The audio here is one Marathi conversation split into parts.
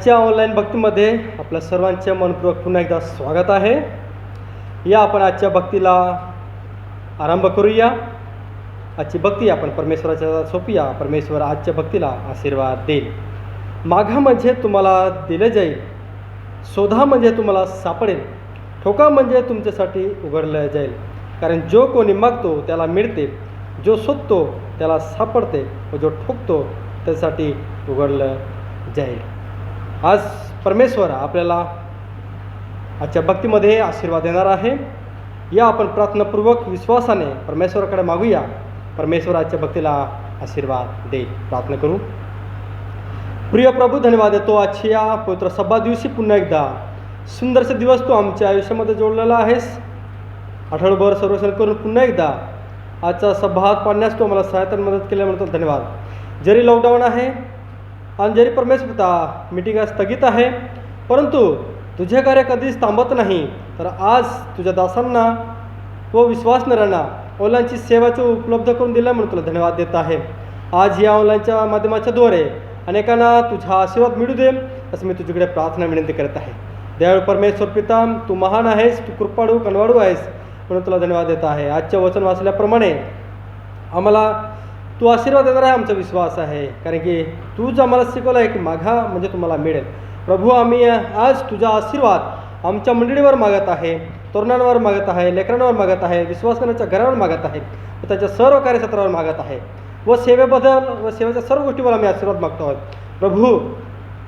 आजच्या ऑनलाईन भक्तीमध्ये आपल्या सर्वांचे मनपूर्वक पुन्हा एकदा स्वागत आहे. या आपण आजच्या भक्तीला आरंभ करूया. आजची भक्ती आपण परमेश्वराच्या सोपूया. परमेश्वर आजच्या भक्तीला आशीर्वाद देईल. मागा म्हणजे तुम्हाला दिले जाईल, शोधा म्हणजे तुम्हाला सापडेल, ठोका म्हणजे तुमच्यासाठी उघडलं जाईल. कारण जो कोणी मागतो त्याला मिळते, जो शोधतो त्याला सापडते व जो ठोकतो त्यासाठी उघडलं जाईल. आज परमेश्वर आपल्याला आजच्या भक्तीमध्ये आशीर्वाद देणार आहे. या आपण प्रार्थनापूर्वक विश्वासाने परमेश्वराकडे मागूया. परमेश्वर आजच्या भक्तीला आशीर्वाद देईल. प्रार्थना करू. प्रिय प्रभू, धन्यवाद देतो आजच्या पवित्र सभा दिवशी पुन्हा एकदा सुंदरसे दिवस तू आमच्या आयुष्यामध्ये जोडलेला आहेस. आठवडाभर सर्वेक्षण करून पुन्हा एकदा आजचा सभा पाडण्यास तू आम्हाला सहायता मदत केल्यामुळे धन्यवाद. जरी लॉकडाऊन आहे आणि जरी परमेश्वरता मीटिंग स्थगित आहे, परंतु तुझे कार्य कधीच थांबत नाही. तर आज तुझ्या दासांना व विश्वासणाऱ्यांना ऑनलाईनची सेवाची उपलब्ध करून दिल्यामुळे तुला धन्यवाद देत आहे. आज या ऑनलाईनच्या माध्यमाच्याद्वारे अनेकांना तुझा आशीर्वाद मिळू दे असं मी तुझ्याकडे प्रार्थना विनंती करत आहे. दयाळू परमेश्वर पिता, तू महान आहेस, तू कृपाळू कणवाळू आहेस म्हणून तुला धन्यवाद देत आहे. आजच्या वचन वाचल्याप्रमाणे आम्हाला तू आशीर्वाद देणार आहे आमचा विश्वास आहे. कारण की तूच आम्हाला शिकवलं आहे की मागा म्हणजे तुम्हाला मिळेल. प्रभू, आम्ही आज तुझा आशीर्वाद आमच्या मंडळीवर मागत आहे, तरुणांवर मागत आहे, लेकरांवर मागत आहे, विश्वासनाच्या घरावर मागत आहे व त्याच्या सर्व कार्यक्षेत्रावर मागत आहे व सेवेबद्दल व सेवेच्या सर्व गोष्टीवर आम्ही आशीर्वाद मागतो आहोत. प्रभू,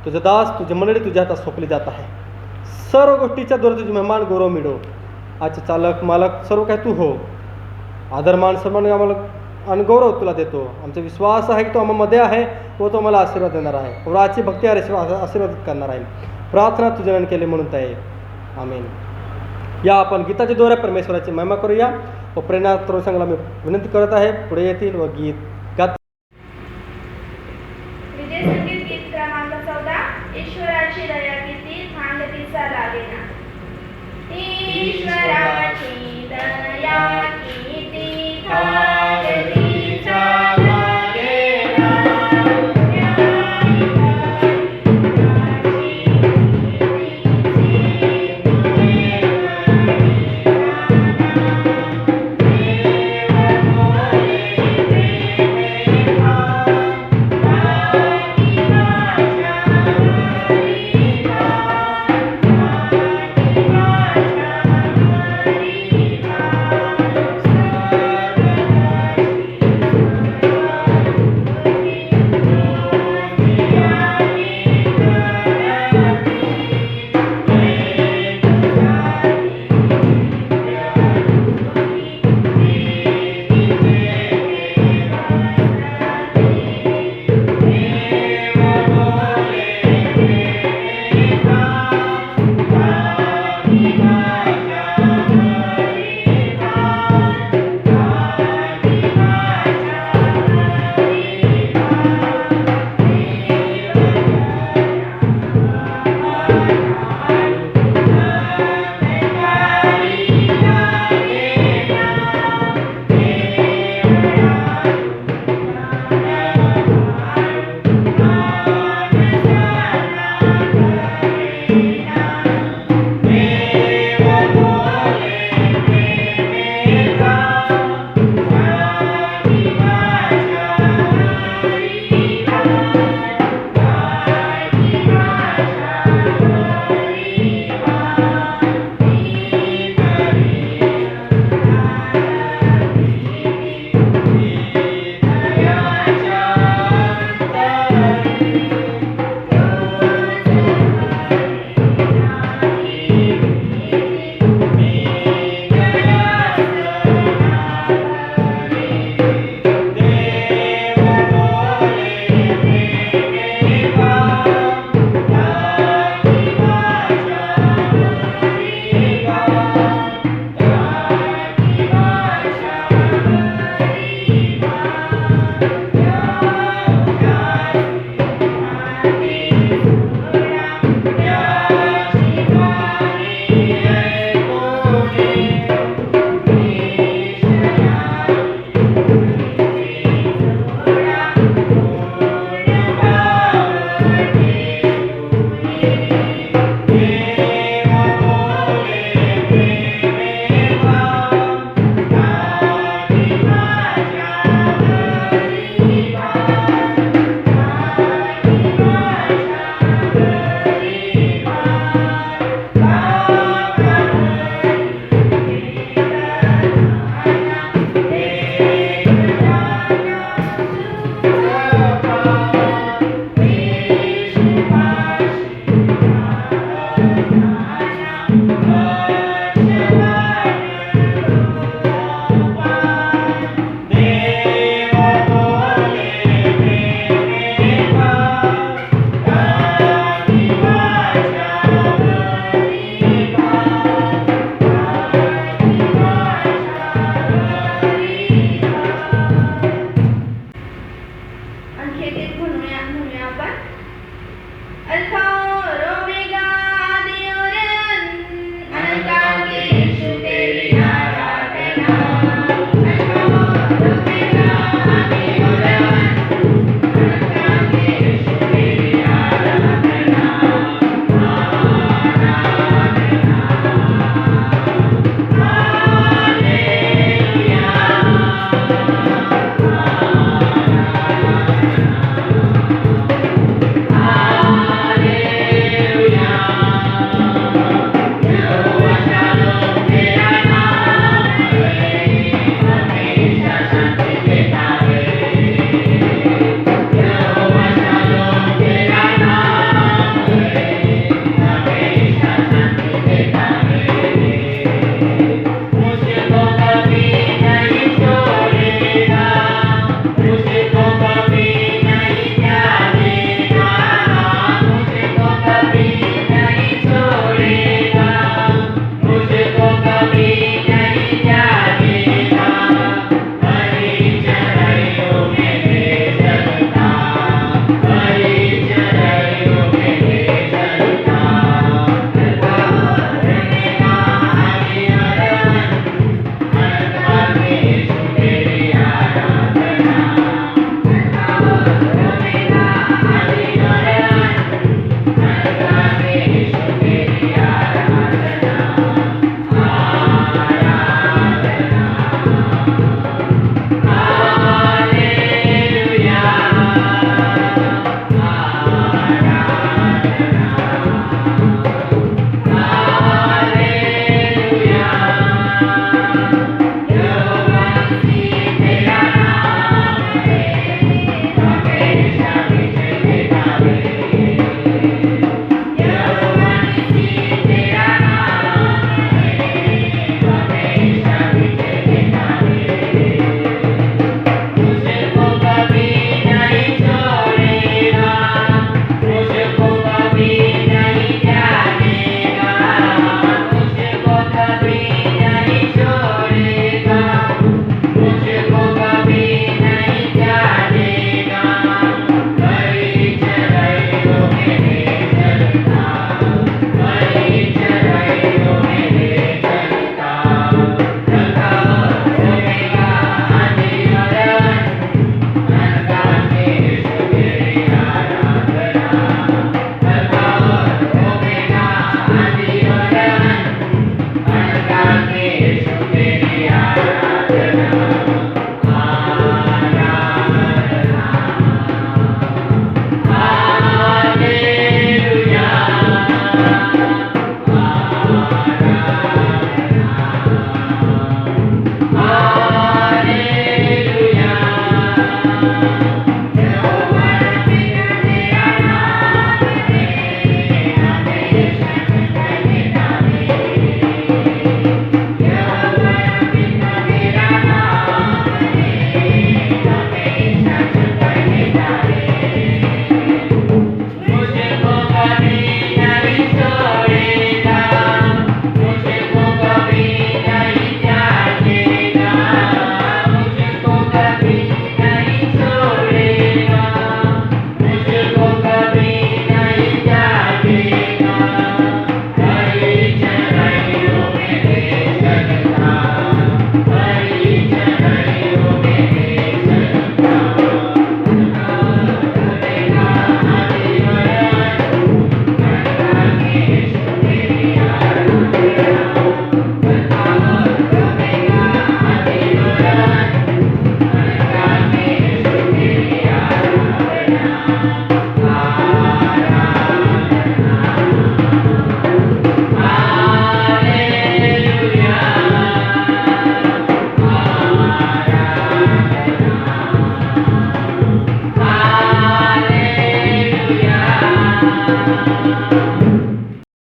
तुझे दास तुझी मंडळी तुझ्या हातात सोपली जात आहे. सर्व गोष्टीच्या द्वारे तुझी मेहमान गौरव मिळो. आजचे चालक मालक सर्व काय तू हो. आदरमान सन्मान आम्हाला आणि गौरव तुला देतो. आमचा विश्वास आहे की तो आम्हामध्ये आहे व तो आम्हाला आशीर्वाद देणार आहे व आजची भक्ती आशीर्वादित करणार आहे. प्रार्थना तुझ्यानं केली म्हणून आहे. आमेन. या आपण गीताच्या द्वारे परमेश्वराची महिमा करूया व प्रेरणा तरुण संघाला मी विनंती करत आहे पुढे येतील व गीत गात. संगीत गीत क्रमांक 14. ईश्वराची दया किती सांगतीचा लागेना. ईश्वराची दया किती सांगतीचा लागेना.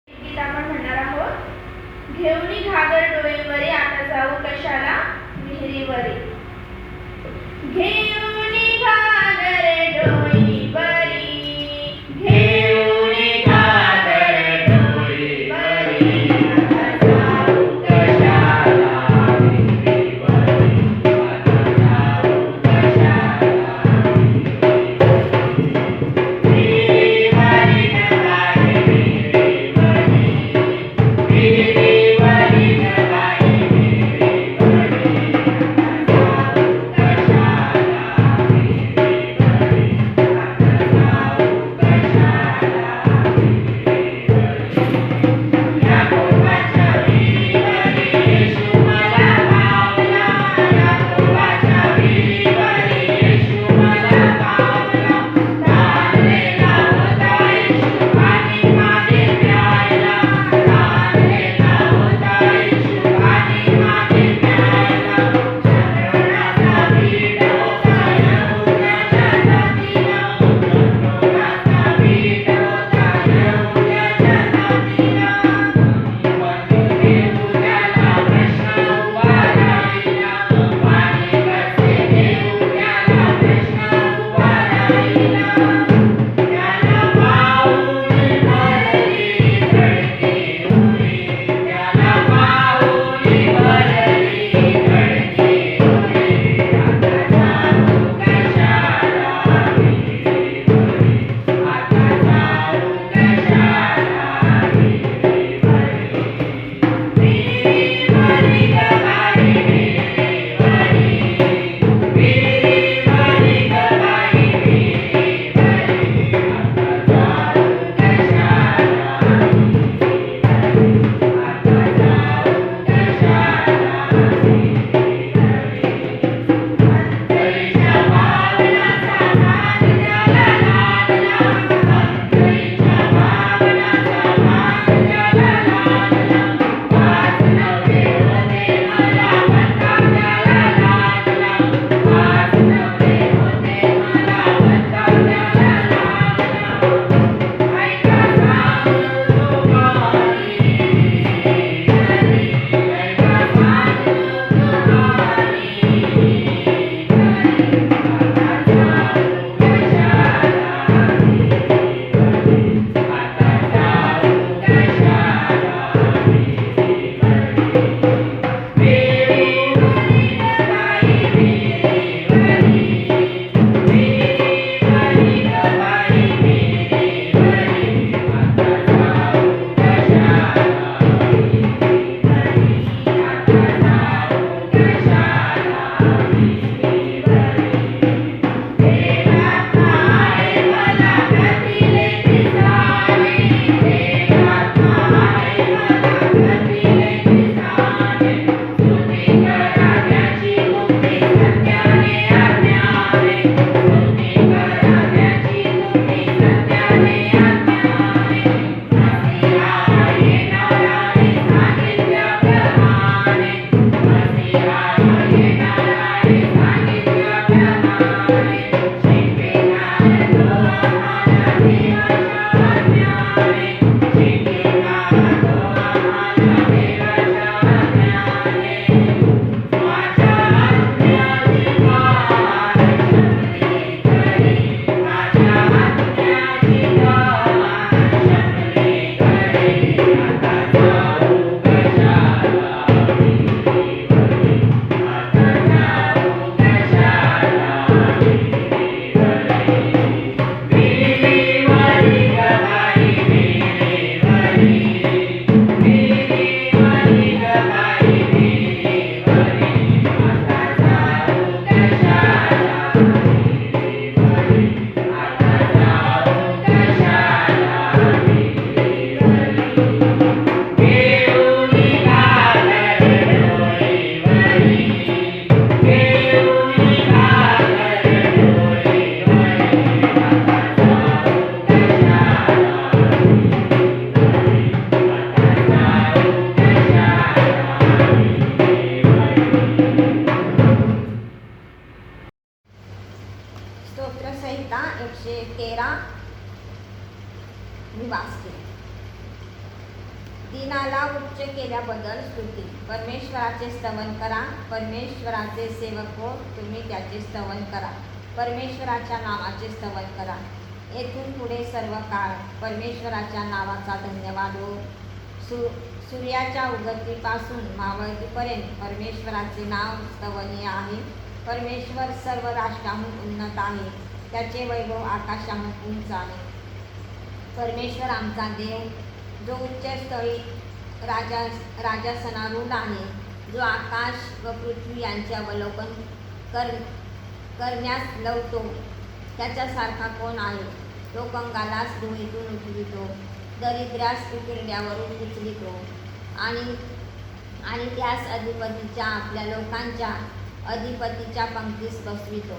गीत आपण म्हणणार आहोत. घेऊनी घागर डोईवरी आता जाऊ कशाला विहिरीवरी. घेऊनी घागर डोईवरी, घेऊनी घागर डोईवरी आता जाऊ कशाला विहिरीवरी. आता जाऊ कशाला विहिरीवरी नगाई विहिरीवरी. विहिरीवरी नगाई विहिरीवरी. आता जाऊ कशाला विहिरीवरी. आता जाऊ कशाला विहिरीवरी. या कोपाच्या विहिरीवरी येशू मला पावला. या कोपाच्या विहिरीवरी येशू मला पावला. ताणलेला होता येशू पाणी मागे प्यायला. ताणलेला दीनाला उच्च केल्याबद्दल स्तुती. परमेश्वराचे स्तवन करा. परमेश्वराचे सेवक हो, तुम्ही त्याचे स्तवन करा. परमेश्वराच्या नावाचे स्तवन करा. येथून पुढे सर्व काळ परमेश्वराच्या नावाचा धन्यवाद हो. सूर्याच्या उगतीपासून मावळतीपर्यंत परमेश्वराचे नाव स्तवनीय आहे. परमेश्वर सर्व राष्ट्राहून उन्नत आहे. त्याचे वैभव आकाशाहून उंच आहे. परमेश्वर आमचा देव, जो उच्चस्थळी राजासनारूढ आहे, जो आकाश व पृथ्वी यांचे अवलोकन करण्यास लवतो, त्याच्यासारखा कोण आहे? तो कंगालास धुळीतून उठवितो, दरिद्र्यास उकिरड्यावरून उचलितो आणि त्यास अधिपतीच्या, आपल्या लोकांच्या अधिपतीच्या पंक्तीस बसवितो.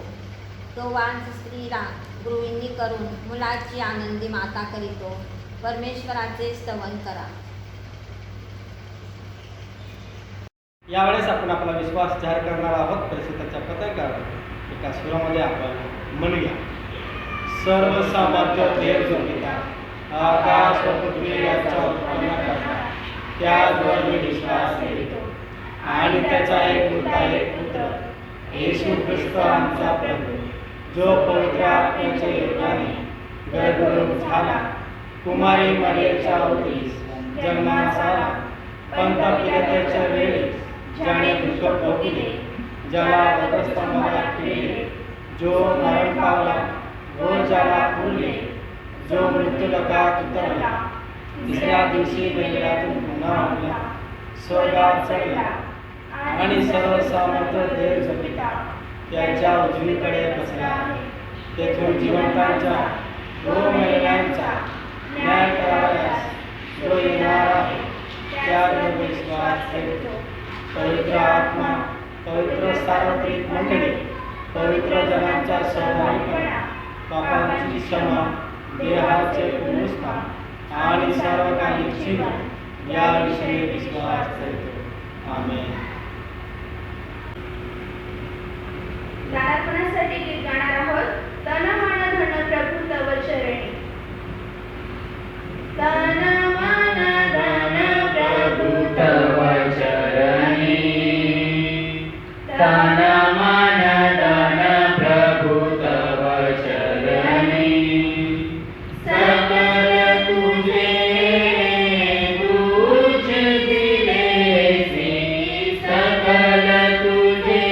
तो वांझ स्त्रीला गृहिणी करून मुलाची आनंदी माता करीतो. परमेश्वराचे स्तवन करा. यावेळेस आपण आपला विश्वास जाहीर करणार आहोत. परिषदेच्या पत्रकार एका सुरामध्ये आपण म्हणूया. सर्वसामर्थ्य देव जो पिता, आकाश व पृथ्वी यांचा उत्पन्न करता, त्याचवर मी विश्वास ठेवतो आणि त्याचा एक पुत्र येशू ख्रिस्त आमचा प्रभू, जो पवित्र आत्म्याच्या योगाने गर्भरूप झाला, कुमारी मरियेच्या ओटीस जन्मास आला, पंत पिलाताच्या वेळी ज्याने दुःख भोगले, ज्याला वधस्तंभावर ठेवले, जो मरण पावला व ज्याला पुरले, जो मृत्यूलोकात उतरला, तिसऱ्या दिवशी गलिलातून पुन्हा आणला, स्वर्गात चढला आणि सर्वसामर्थ्य देव जो पिता त्याच्या उजवीकडे बसला आहे. तेथून जिवंतांच्या व मेलेल्यांचा न्याय करावयास जो येणार आहे, त्यावर विश्वास ठेवतो. पवित्र आत्मा, पवित्र सार्वत्रिक मंडळी, पवित्र जनांचा सहभागीपणा, पापांची क्षमा, देहाचे पुनरुत्थान आणि सार्वकालिक जीवन याविषयी विश्वास ठेवतो. आमेन. गायनासाठी गीत गाणार आहोत. तन मन धन प्रभू तव चरणी. तन मन धन प्रभू तव चरणी, तन मन धन प्रभु तव चरणी, सकल तुझे तुझ दिलेसी, सकल तुझे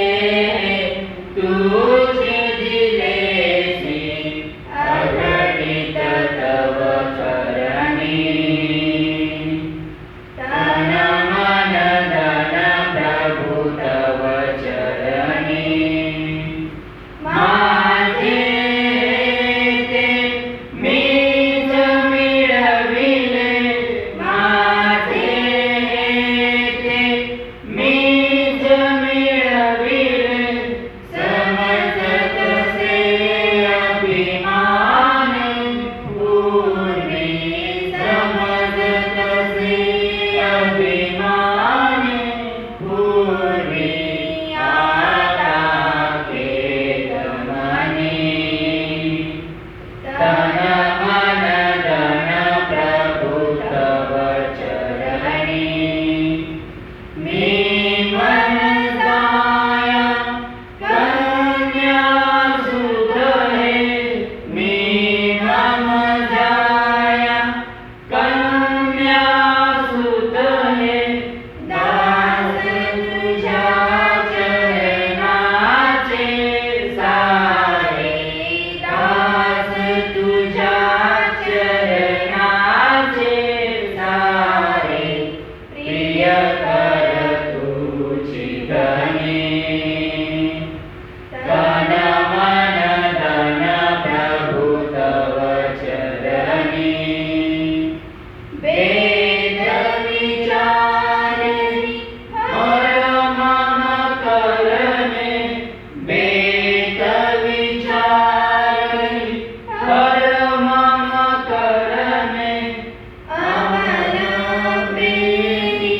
तुझ दिलेसी, अगणित तव चरणी. तन मन धन प्रभु तव चरणी, माझे ते मीच मिळविले, माझे ते मीच मिळविले, समजत से अभिमान पूर्वी, समजत से अभिमान पूर्वी, आता केत मनी. तन मन धन प्रभु तव चरणी, मी मन जाया कन्या सुत है, मी मन जाया कन्या सुत है, दास तुझ्या चरणाचे सारे, दास तुझ्या चरणाचे सारे, प्रिय कर तुझी धनी. तन मन धन प्रभु तव चरणी, वेद विचारणी हर मम करणे, वेद विचारणी हर मम करणे, अमल प्रेमी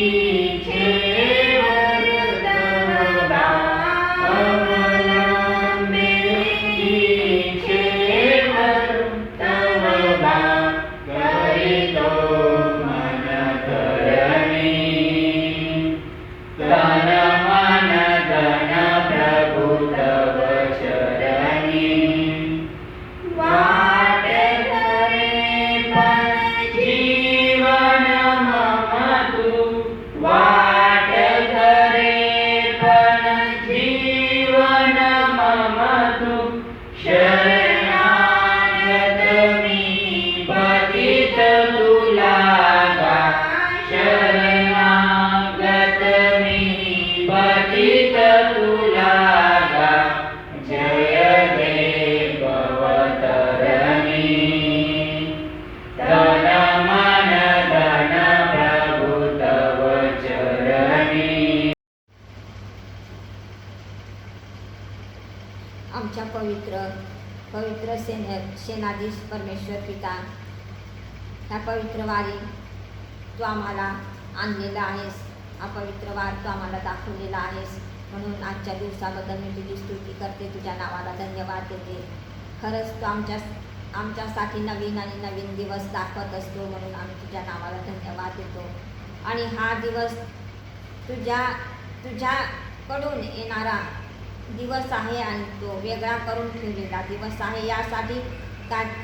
आमच्या पवित्र सेनाधीश परमेश्वर पिता, ह्या पवित्र वारी तू आम्हाला आणलेला आहेस, हा पवित्र वार तू आम्हाला दाखवलेला आहेस, म्हणून आजच्या दिवसाबद्दल मी तुझी स्तुती करते, तुझ्या नावाला धन्यवाद देते. खरंच तू आमच्यासाठी नवीन आणि नवीन दिवस दाखवत असतो, म्हणून आम्ही तुझ्या नावाला धन्यवाद देतो. आणि हा दिवस तुझ्याकडून येणारा दिवस आहे आणि तो वेगळा करून ठेवलेला दिवस आहे. यासाठी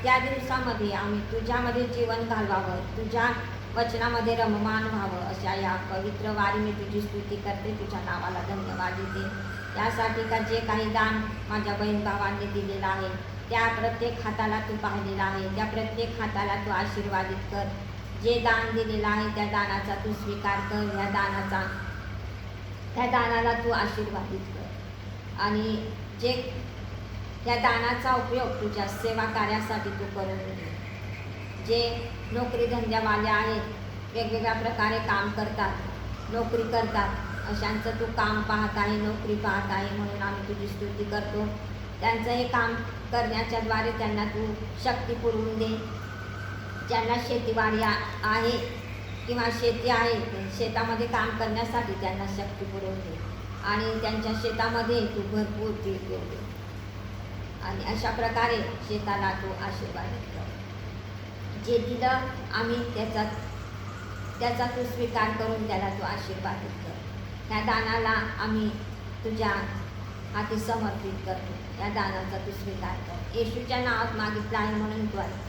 त्या दिवसामध्ये आम्ही तुझ्यामध्ये जीवन घालवावं, तुझ्या वचनामध्ये रममान व्हावं, अशा या पवित्र वारी मी तुझी स्तुती करते, तुझ्या नावाला धन्यवाद देते. यासाठी का जे काही दान माझ्या बहीण भावांनी दिलेलं आहे, त्या प्रत्येक हाताला तू पाहिलेला आहे, त्या प्रत्येक हाताला तू आशीर्वादित कर. जे दान दिलेलं आहे त्या दानाचा तू स्वीकार कर, त्या दानाला तू आशीर्वादित कर. आणि या दानाचा उपयोग तुझ्या सेवा कार्यासाठी तू करून घे. जे नोकरी धंद्यावाले आहेत, वेगवेगळ्या प्रकारे काम करतात, नोकरी करतात, अशांचं तू काम पाहत आहे, नोकरी पाहत आहे, म्हणून आम्ही तुझी स्तुती करतो. त्यांचं हे काम करण्याच्या द्वारे त्यांना तू शक्ती पुरवून दे. ज्यांना शेतीवाडी आहे किंवा शेती आहे, शेतामध्ये काम करण्यासाठी त्यांना शक्ती पुरवून दे आणि त्यांच्या शेतामध्ये तू भरपूर पीक येऊ दे. आणि अशा प्रकारे शेताला तू आशीर्वादित कर. जे दिलं आम्ही त्याचा तू स्वीकार करून त्याला तू आशीर्वादित कर. त्या दानाला आम्ही तुझ्या हाती समर्पित करतो. या दानाचा तू स्वीकार कर. येशूच्या नावात मागितलं आहे म्हणून तू आमेन.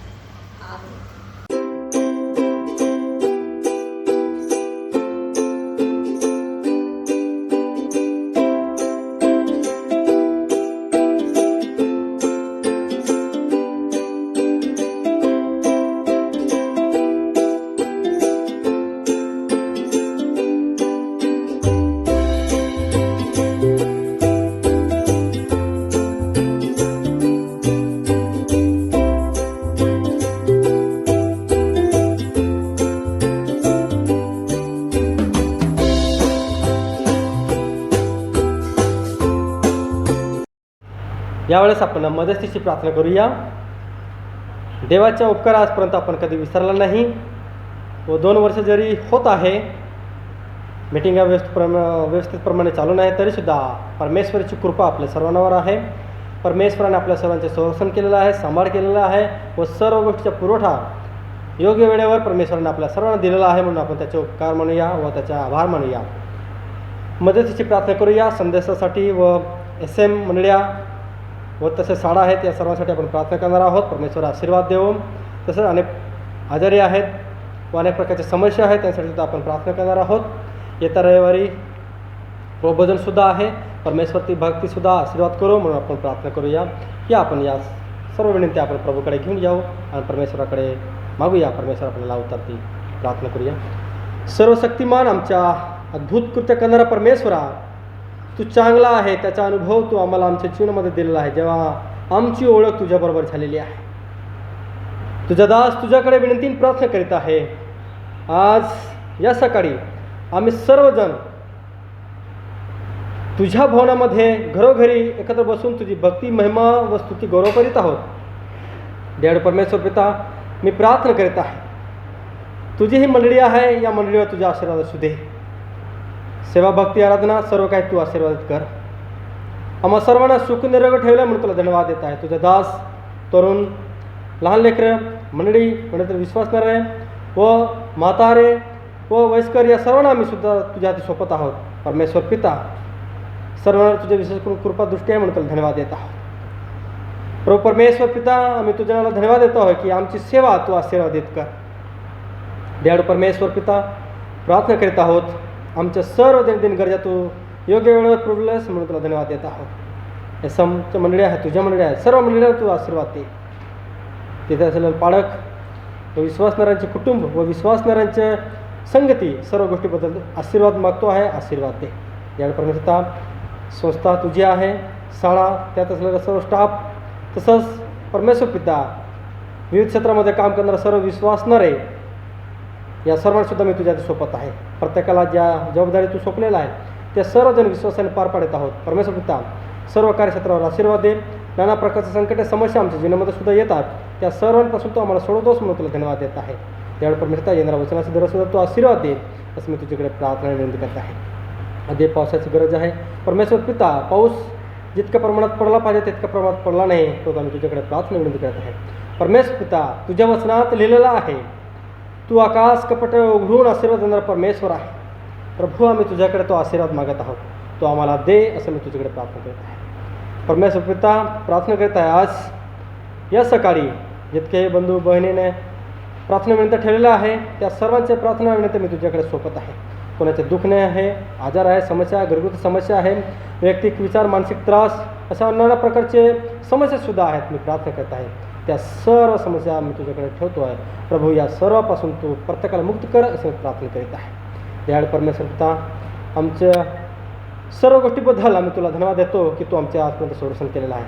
यावेळेस आपण मदतीची प्रार्थना करूया. देवाच्या उपकार आजपर्यंत आपण कधी विसरला नाही व 2 वर्ष जरी होत आहे, मीटिंगा व्यवस्थितप्रमाणे चालू नाही, तरीसुद्धा परमेश्वराची कृपा आपल्या सर्वांवर आहे. परमेश्वराने आपल्या सर्वांचे संरक्षण केलेलं आहे, सांभाळ केलेला आहे व सर्व गोष्टीचा पुरवठा योग्य वेळेवर परमेश्वराने आपल्या सर्वांना दिलेला आहे, म्हणून आपण त्याचे उपकार म्हणूया व त्याचा आभार मानूया. मदतीची प्रार्थना करूया. संदेशासाठी व SM मंडळ्या व तसेच शाळा आहेत, या सर्वांसाठी आपण प्रार्थना करणार आहोत. परमेश्वर आशीर्वाद देऊ. तसंच अनेक आजारी आहेत व अनेक प्रकारच्या समस्या आहेत, त्यासाठी सुद्धा आपण प्रार्थना करणार आहोत. येत्या रविवारी प्रबोधनसुद्धा आहे. परमेश्वर ती भक्तीसुद्धा आशीर्वाद करू, म्हणून आपण प्रार्थना करूया की आपण या सर्व विनंती आपण प्रभूकडे घेऊन जाऊ आणि परमेश्वराकडे मागूया. परमेश्वर आपल्याला उतरती प्रार्थना करूया. सर्वशक्तिमान आमच्या अद्भुत कृत्य करणारा परमेश्वरा, तू चांगला आहे, त्याचा अनुभव तू आम्हाला आमच्या जीवनामध्ये दिलेला आहे. जेव्हा आमची ओळख तुझ्याबरोबर झालेली आहे, तुझा दास तुझ्याकडे विनंती प्रार्थना करीत आहे. आज या सकाळी आम्ही सर्वजण तुझ्या भवनामध्ये घरोघरी एकत्र बसून तुझी भक्ती, महिमा व स्तुती गौरव करीत आहोत. देव परमेश्वर पिता, मी प्रार्थना करीत आहे, तुझी ही मंडळी आहे, या मंडळीवर तुझा आशीर्वाद असू दे. सेवा, भक्ती, आराधना सर्व काही तू आशीर्वादित कर. आम्हा सर्वांना सुख निरोग ठेवल्या म्हणून तुला धन्यवाद देत आहे. तुझा दास, तरुण, लहान लेकरं, मंडळी, म्हणून विश्वासणारे व म्हातारे व वयस्कर या सर्वांना आम्ही सुद्धा तुझ्या हाती सोपत आहोत. परमेश्वर पिता, सर्वांना तुझ्या विशेष करून कृपा दृष्टी आहे म्हणून तुला धन्यवाद देत आहोत. प्रभू परमेश्वर पिता, आम्ही तुझ्या नावाला धन्यवाद देतो आहोत की आमची सेवा तू आशीर्वादित कर. देव परमेश्वर पिता, प्रार्थना करीत आहोत, आमच्या सर्व दैनंदिन गरजा तू योग्य वेळेवर पुरवल्यास म्हणून तुला धन्यवाद देत आहोत. हे समच्या मंडळी आहेत, तुझ्या मंडळी आहेत, सर्व मंडळीला तू आशीर्वाद दे. तिथे असलेलं पालक व विश्वासणाऱ्यांचे कुटुंब व विश्वासणाऱ्यांच्या संगती सर्व गोष्टीबद्दल आशीर्वाद मागतो आहे, आशीर्वाद दे. या परमेश्वरा, संस्था तुझी आहे, शाळा, त्यात असलेला सर्व स्टाफ, तसंच परमेश्वर पिता विविध क्षेत्रामध्ये काम करणारा सर्व विश्वासणारे या सर्वांसुद्धा मी तुझ्या सोपत आहे. प्रत्येकाला ज्या जबाबदारी तू सोपलेला आहे त्या सर्वजण विश्वासाने पार पाडत आहोत. परमेश्वर पिता, सर्व कार्यक्षेत्रावर आशीर्वाद दे. नाना प्रकारच्या संकट समस्या आमच्या जीवनामध्ये सुद्धा येतात, त्या सर्वांपासून तो आम्हाला सोडवतोस म्हणून तुला धन्यवाद देत आहे. त्यावेळी परमेश्वर येणाऱ्या वचनाचा दरसुद्धा तो आशीर्वाद दे असं मी तुझ्याकडे प्रार्थना विनंती करत आहे. आधी पावसाची गरज आहे परमेश्वर पिता, पाऊस जितक्या प्रमाणात पडला पाहिजे तितक्या प्रमाणात पडला नाही, तो आम्ही तुझ्याकडे प्रार्थना विनंती करत आहे. परमेश्वर पिता, तुझ्या वचनात लिहिलेलं आहे तू आकाश कपट उघडून आशीर्वाद देणारा परमेश्वर आहे. प्रभू, आम्ही तुझ्याकडे तो आशीर्वाद मागत आहोत, तो आम्हाला दे असं मी तुझ्याकडे प्रार्थना करत आहे. परमेश्वर पिता, प्रार्थना करत आहे आज या सकाळी जितके बंधू बहिणीने प्रार्थना विनंती ठेवलेलं आहे त्या सर्वांच्या प्रार्थना विनंती मी तुझ्याकडे सोपत आहे. कोणाचे दुखणे आहे, आजार आहे, समस्या, घरगुती समस्या आहे, वैयक्तिक विचार, मानसिक त्रास, अशा नाना प्रकारचे समस्यासुद्धा आहेत. मी प्रार्थना करत आहे त्या सर्व समस्या मी तुझ्याकडे ठेवतो आहे. प्रभू, या सर्वापासून तू प्रत्येकाला मुक्त कर असं मी प्रार्थना करीत आहे. त्यावेळी परमेश्वर पिता, आमच्या सर्व गोष्टीबद्दल आम्ही तुला धन्यवाद देतो की तू आमच्या आजपर्यंत संरक्षण केलेलं आहे.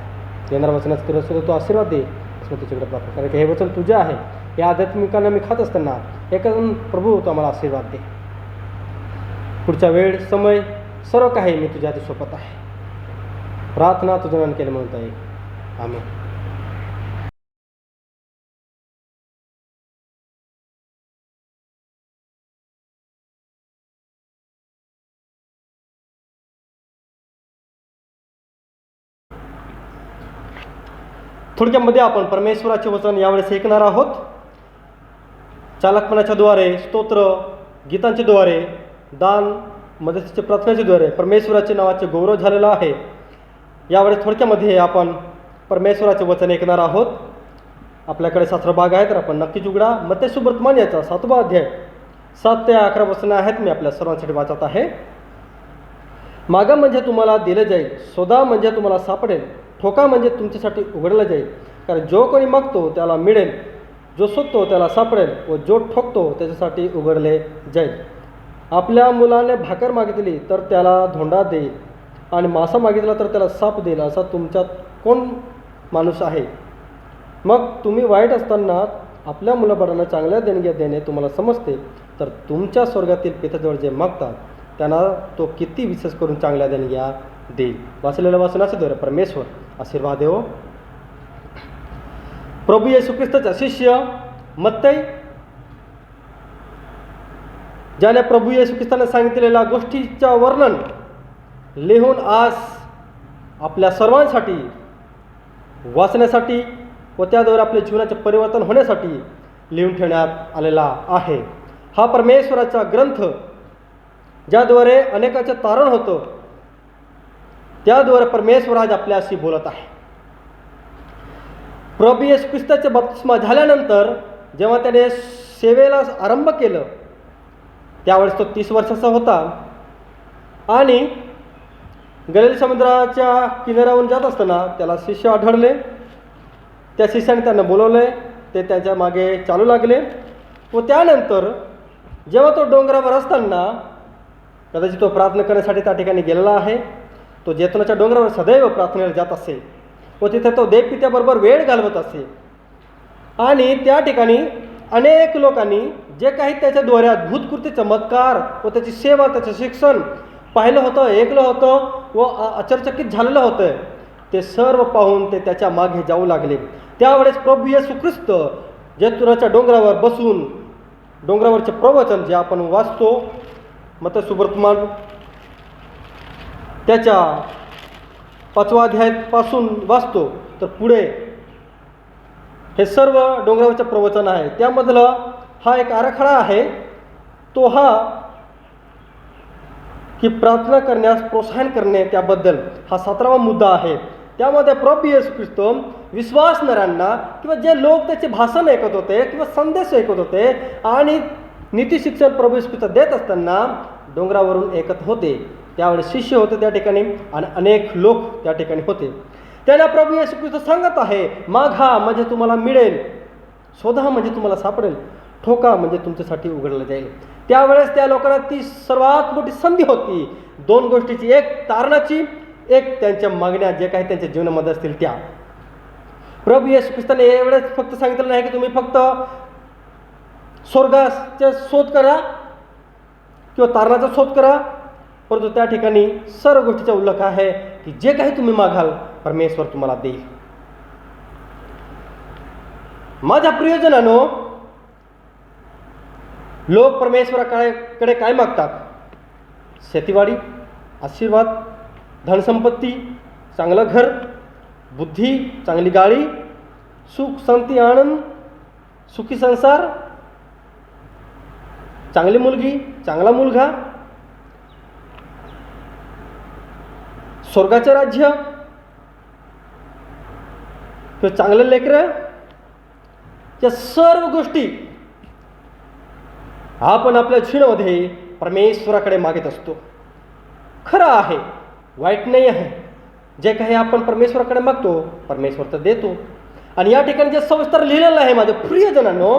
येणाऱ्या वचनाचं तुला तू आशीर्वाद दे असं मी तुझ्याकडे प्रार्थना, कारण की हे वचन तुझे आहे. या आध्यात्मिकांना मी खात असताना एकूण प्रभू तू आम्हाला आशीर्वाद दे. पुढचा वेळ, समय सर्व काही मी तुझ्या हाती सोपत आहे. प्रार्थना तुझ्या नावाने केली म्हणत आहे. आमेन. थोडक्यामध्ये आपण परमेश्वराचे वचन यावेळेस ऐकणार आहोत. चालकपणाच्या द्वारे, स्तोत्र गीतांच्या द्वारे, दान मदतीच्या प्रार्थनेच्या द्वारे परमेश्वराचे नावाचे गौरव झालेला आहे. यावेळेस थोडक्यामध्ये आपण परमेश्वराचे वचन ऐकणार आहोत. आपल्याकडे 7 भाग आहे, तर आपण नक्कीच उघडा. मत्ती सुवर्तमान याचा 7वा अध्याय 7 ते 11 वचनं आहेत. मी आपल्या सर्वांसाठी वाचत आहे. मागा म्हणजे तुम्हाला दिलं जाईल, शोधा म्हणजे तुम्हाला सापडेल, ठोका म्हणजे तुमच्यासाठी उघडलं जाईल. कारण जो कोणी मागतो त्याला मिळेल, जो शोधतो त्याला सापडेल व जो ठोकतो त्याच्यासाठी उघडले जाईल. आपल्या मुलाने भाकर मागितली तर त्याला धोंडा देईल, आणि मासा मागितला तर त्याला साप देईल. असा तुमच्यात कोण माणूस आहे? मग तुम्ही वाईट असताना आपल्या मुलाबाळांना चांगल्या देणग्या देणे तुम्हाला समजते, तर तुमच्या स्वर्गातील पित्याजवळ जे मागतात त्यांना तो किती विशेष करून चांगल्या देणग्या देईल. वाचलेल्या वाचनाच्या द्वारे परमेश्वर आशीर्वाद देवो. प्रभू येशू ख्रिस्ताचा शिष्य मत्ती, ज्याने प्रभू येशू ख्रिस्ताने सांगितलेल्या गोष्टीच्या वर्णन लिहून आज आपल्या सर्वांसाठी वाचण्यासाठी व त्याद्वारे आपल्या जीवनाचे परिवर्तन होण्यासाठी लिहून ठेवण्यात आलेला आहे. हा परमेश्वराचा ग्रंथ ज्याद्वारे अनेकांचे तारण होतं, त्याद्वारे परमेश्वर आज आपल्याशी बोलत आहे. प्रभू येशू ख्रिस्ताचे बपतिस्मा झाल्यानंतर जेव्हा त्याने सेवेला आरंभ केलं त्यावेळेस तो 30 वर्षाचा होता, आणि गलिल समुद्राच्या किनाऱ्यावरून जात असताना त्याला शिष्य आढळले. त्या शिष्याने त्यांना बोलवले, ते त्याच्या मागे चालू लागले. व त्यानंतर जेव्हा तो डोंगरावर असताना, कदाचित तो प्रार्थना करण्यासाठी त्या ठिकाणी गेलेला आहे, तो जैतुनाच्या डोंगरावर सदैव प्रार्थनेला जात असे व तिथे तो देवपित्याबरोबर वेळ घालवत असे. आणि त्या ठिकाणी अनेक लोकांनी जे काही त्याच्याद्वारे अद्भुतकृती, चमत्कार व त्याची सेवा, त्याचं शिक्षण पाहिलं होतं, ऐकलं होतं व आश्चर्यचकित झालेलं होतं, ते सर्व पाहून ते त्याच्या मागे जाऊ लागले. त्यावेळेस प्रभू येशू ख्रिस्त जैतुनाच्या डोंगरावर बसून डोंगरावरचे प्रवचन जे आपण वाचतो मत्ती सुवर्तमान त्याच्या 5व्या अध्यायापासून वाचतो, तर पुढे हे सर्व डोंगरावरचे प्रवचन आहे. त्यामधला हा एक आराखडा आहे, तो हा की प्रार्थना करण्यास प्रोत्साहन करणे, त्याबद्दल हा 17वा मुद्दा आहे. त्यामध्ये प्रभू येशू ख्रिस्त विश्वासणाऱ्यांना किंवा जे लोक त्याचे भाषण ऐकत होते किंवा संदेश ऐकत होते आणि नीतिशिक्षण प्रभू येशू ख्रिस्त देत असताना डोंगरावरून ऐकत होते, त्यावेळेस शिष्य होते त्या ठिकाणी आणि अनेक लोक त्या ठिकाणी होते. त्यांना प्रभू येशू ख्रिस्त सांगत आहे, मागा म्हणजे तुम्हाला मिळेल, शोधा म्हणजे तुम्हाला सापडेल, ठोका म्हणजे तुमच्यासाठी उघडलं जाईल. त्यावेळेस त्या लोकांना ती सर्वात मोठी संधी होती 2 गोष्टीची, एक तारणाची, एक त्यांच्या मागण्या जे काही त्यांच्या जीवनामध्ये असतील त्या. प्रभू येशू ख्रिस्ताने एवढंच फक्त सांगितलं नाही की तुम्ही फक्त स्वर्गाचा शोध करा किंवा तारणाचा शोध करा, परंतु त्या ठिकाणी सर्व गोष्टीचा उल्लेख आहे की जे काही तुम्ही मागाल परमेश्वर तुम्हाला देईल. माझ्या प्रियजनांनो, लोक परमेश्वराकडे काय मागतात? शेतीवाडी, आशीर्वाद, धनसंपत्ती, चांगलं घर, बुद्धी, चांगली गाडी, सुख, शांती, आनंद, सुखी संसार, चांगली मुलगी, चांगला मुलगा, स्वर्गाचं राज्य किंवा चांगलं लेकरं, या सर्व गोष्टी आपण आपल्या जीवनामध्ये परमेश्वराकडे मागत असतो. खरं आहे, वाईट नाही आहे. जे काही आपण परमेश्वराकडे मागतो, परमेश्वर तर देतो. आणि या ठिकाणी जे सविस्तर लिहिलेलं आहे माझ्या प्रियजनांनो,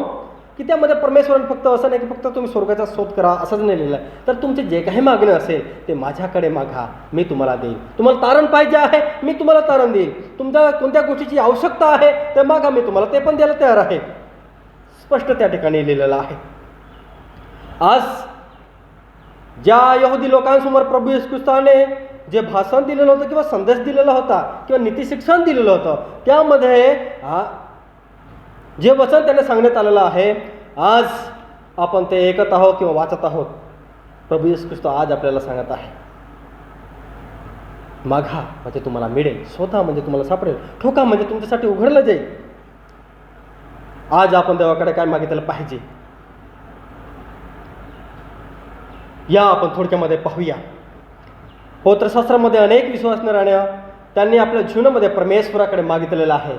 की त्यामध्ये परमेश्वराने फक्त असं नाही की फक्त तुम्ही स्वर्गाचा शोध करा असंच नाही लिहिलं आहे. तर तुमचे जे काही मागणं असेल ते माझ्याकडे मागा, मी तुम्हाला देईन. तुम्हाला तारण पाहिजे आहे, मी तुम्हाला तारण देईन. तुमच्या कोणत्या गोष्टीची आवश्यकता आहे ते मागा, मी तुम्हाला ते पण द्यायला तयार आहे. स्पष्ट त्या ठिकाणी लिहिलेलं आहे. आज ज्या यहुदी लोकांसमोर प्रभू येशू ख्रिस्ताने जे भाषण दिलेलं होतं किंवा संदेश दिलेला होता किंवा नीतिशिक्षण दिलेलं होतं, त्यामध्ये जे वचन त्यांना सांगण्यात आलेलं आहे, आज आपण ते ऐकत आहोत किंवा वाचत आहोत. प्रभू येशू ख्रिस्त आज आपल्याला सांगत आहे, मागा म्हणजे तुम्हाला मिळेल, शोधा म्हणजे तुम्हाला सापडेल, ठोका म्हणजे तुमच्यासाठी उघडलं जाईल. आज आपण देवाकडे काय मागितलं पाहिजे या आपण थोडक्यामध्ये पाहूया. पवित्रशास्त्रामध्ये अनेक विश्वासणाऱ्या त्यांनी आपल्या जीवनामध्ये परमेश्वराकडे मागितलेलं आहे.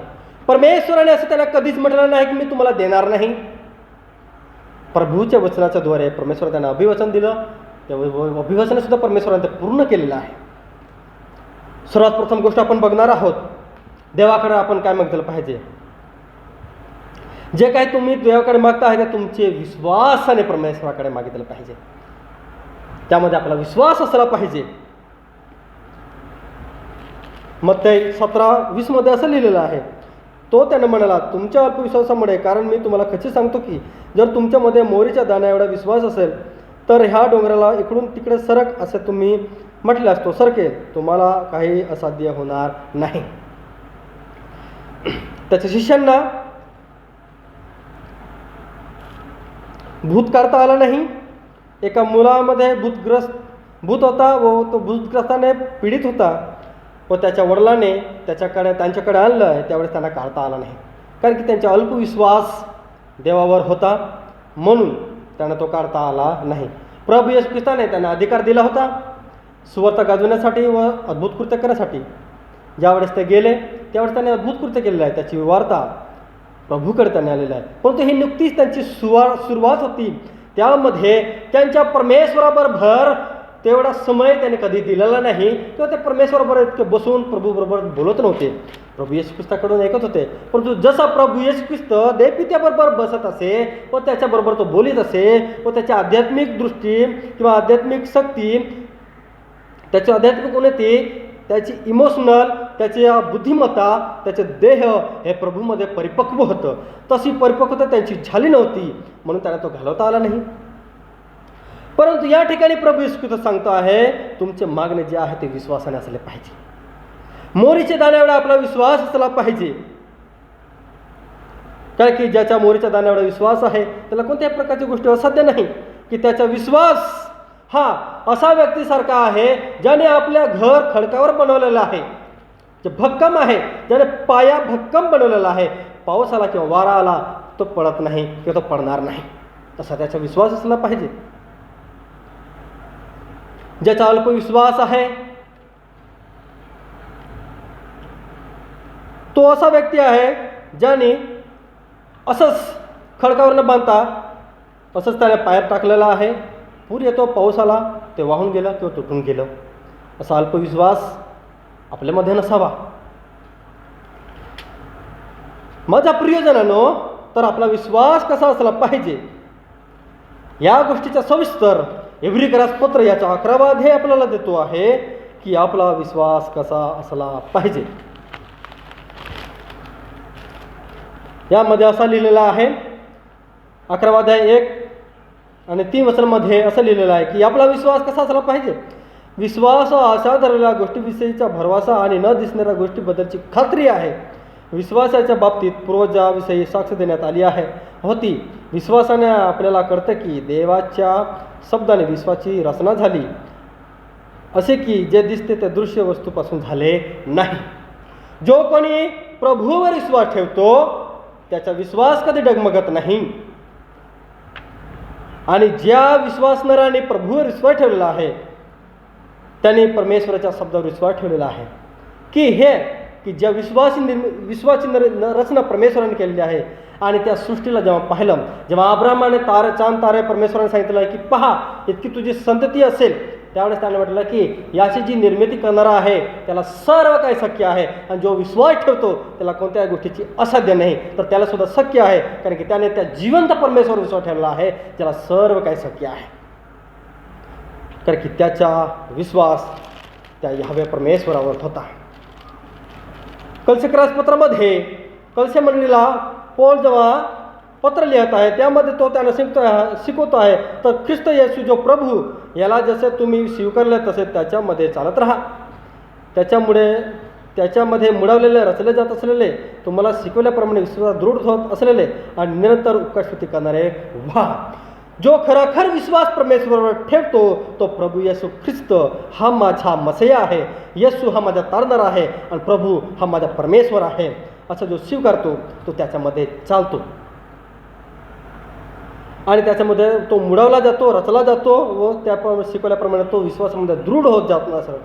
परमेश्वराने असं त्यांना कधीच म्हटलं नाही की मी तुम्हाला देणार नाही. प्रभूच्या वचनाच्या द्वारे परमेश्वर त्यांना अभिवचन दिलं, त्या अभिवचन सुद्धा परमेश्वराने ते पूर्ण केलेलं आहे. सर्वात प्रथम गोष्ट आपण बघणार आहोत, देवाकडे आपण काय मागितलं पाहिजे. जे काही तुम्ही देवाकडे मागता आहे ते तुमचे विश्वासाने परमेश्वराकडे मागितलं पाहिजे. त्यामध्ये आपला विश्वास असला पाहिजे. मत्ती 17:20 मध्ये असं लिहिलेलं आहे, तो त्यानं म्हणाला, तुमच्या अल्पविश्वासामुळे, कारण मी तुम्हाला खची सांगतो की जर तुमच्यामध्ये मोहरीच्या दाण्या एवढा विश्वास असेल तर ह्या डोंगराला इकडून तिकडे सरक असे तुम्ही म्हटल्यास तो सरकेल, तुम्हाला काही असाध्य होणार नाही. त्याच्या शिष्यांना भूत काढता आला नाही. एका मुलामध्ये भूत होता व तो भूतग्रस्ताने पीडित होता व त्याच्या वडिलांने त्यांच्याकडे आणलं आहे, त्यावेळेस त्यांना काढता आला नाही, कारण की त्यांचा अल्पविश्वास देवावर होता, म्हणून त्यांना तो काढता आला नाही. प्रभू येशू ख्रिस्ताने त्यांना अधिकार दिला होता सुवार्ता गाजवण्यासाठी व अद्भुत कृत्य करण्यासाठी. ज्यावेळेस ते गेले त्यावेळेस त्याने अद्भुत कृत्य केलेलं आहे, त्याची वार्ता प्रभूकडे त्यांनी आलेलं आहे. परंतु ही नुकतीच त्यांची सुरुवात होती. त्यामध्ये त्यांच्या परमेश्वराबरोबर भर तेवढा समय त्याने कधी दिलेला नाही किंवा ते परमेश्वराबरोबर इतके बसून प्रभूबरोबर बोलत नव्हते, प्रभू येशू ख्रिस्ताकडून ऐकत होते. परंतु जसा प्रभू येशू ख्रिस्त देवपित्याबरोबर बसत असे व त्याच्याबरोबर तो बोलीत असे व त्याची आध्यात्मिक दृष्टी किंवा आध्यात्मिक शक्ती, त्याची आध्यात्मिक उन्नती, त्याची इमोशनल, त्याची बुद्धिमत्ता, त्याचे देह हे प्रभूमध्ये परिपक्व होतं. तशी परिपक्वता त्यांची झाली नव्हती, म्हणून त्यांना तो घालवता आला नाही. परंतु या ठिकाणी प्रभू येशू ख्रिस्त सांगतो आहे, तुमचे मागणे जे आहे ते विश्वासाने असले पाहिजे. मोहरीच्या दाण्याएवढा आपला विश्वास असला पाहिजे. कारण की ज्याच्या मोहरीच्या दाण्याएवढा विश्वास आहे त्याला कोणत्याही प्रकारची गोष्टी असाध्य नाही. की त्याचा विश्वास हा असा व्यक्तीसारखा आहे ज्याने आपल्या घर खडकावर बनवलेलं आहे, जे भक्कम आहे, ज्याने पाया भक्कम बनवलेला आहे. पाऊस आला किंवा वारा आला तो पडत नाही किंवा तो पडणार नाही, तसा त्याचा विश्वास असला पाहिजे. ज्याचा अल्पविश्वास आहे तो असा व्यक्ती आहे ज्याने असंच खडकावर न बांधता असंच त्याने पायात टाकलेला आहे. पूर येतो, पाऊस आला, ते वाहून गेलं किंवा तुटून गेलं. असा अल्पविश्वास आपल्यामध्ये नसावा. माझ्या प्रियजनांनो, तर आपला विश्वास कसा असला पाहिजे या गोष्टीचा सविस्तर इब्रियरास पत्र याचा 11वा अध्याय आपल्याला देतो आहे की आपला विश्वास कसा असला पाहिजे. यामध्ये असा लिहिलेला आहे, 11वा अध्याय 1 आणि 3 वचनामध्ये असं लिहिलेलं आहे की आपला विश्वास कसा असला पाहिजे. विश्वास अशा धरलेल्या गोष्टीविषयीचा भरवसा आणि न दिसणाऱ्या गोष्टीबद्दलची खात्री आहे. विश्वासाच्या बाबतीत पूर्वजाविषयी साक्ष देण्यात आली होती. विश्वासाने आपल्याला कळतं की देवाच्या शब्दाने विश्वाची रचना झाली, असे की जे दिसते ते दृश्य वस्तूपासून झाले नाही. जो कोणी प्रभूवर विश्वास ठेवतो त्याचा विश्वास कधी डगमगत नाही. आणि ज्या विश्वासणाऱ्याने प्रभूवर विश्वास ठेवलेला आहे त्याने परमेश्वराच्या शब्दावर विश्वास ठेवलेला आहे की ज्या विश्वाची रचना परमेश्वराने केलेली आहे. आणि त्या सृष्टीला जेव्हा पाहिलं, जेव्हा अब्रामाने चांद तारे परमेश्वराने सांगितलं की पहा इतकी तुझी संतती असेल, त्यावेळेस त्याने म्हटलं की याची जी निर्मिती करणारा आहे त्याला सर्व काही शक्य आहे. आणि जो विश्वास ठेवतो त्याला कोणत्याही गोष्टीची असाध्य नाही, तर त्याला सुद्धा शक्य आहे, कारण की त्याने त्या जिवंत परमेश्वरावर विश्वास ठेवला आहे ज्याला सर्व काही शक्य आहे. कारण की त्याचा विश्वास त्या यहोवा परमेश्वरावर होता. कलशक्रास पत्रामध्ये कलश मंडळीला पौल जेव्हा पत्र लिहित आहे त्यामध्ये तो त्यांना शिकवतो आहे, तर ख्रिस्त येशू जो प्रभू याला जसे तुम्ही स्वीकारले तसे त्याच्यामध्ये चालत राहा. त्याच्यामध्ये मुडावलेले रचले जात असलेले, तुम्हाला शिकवल्याप्रमाणे विश्वास दृढ होत असलेले आणि निरंतर उपकाशस्तुती करणारे व्हा. जो खराखर विश्वास परमेश्वरावर ठेवतो तो प्रभू येशू ख्रिस्त हा माझा मसीहा आहे, येशू हा माझा तारणारा आहे आणि प्रभू हा माझा परमेश्वर आहे असं जो स्वीकारतो तो त्याच्यामध्ये चालतो. आणि त्याच्यामध्ये तो मुडावला जातो, रचला जातो व त्या शिकवल्याप्रमाणे तो विश्वासामध्ये दृढ होत जात नसतो.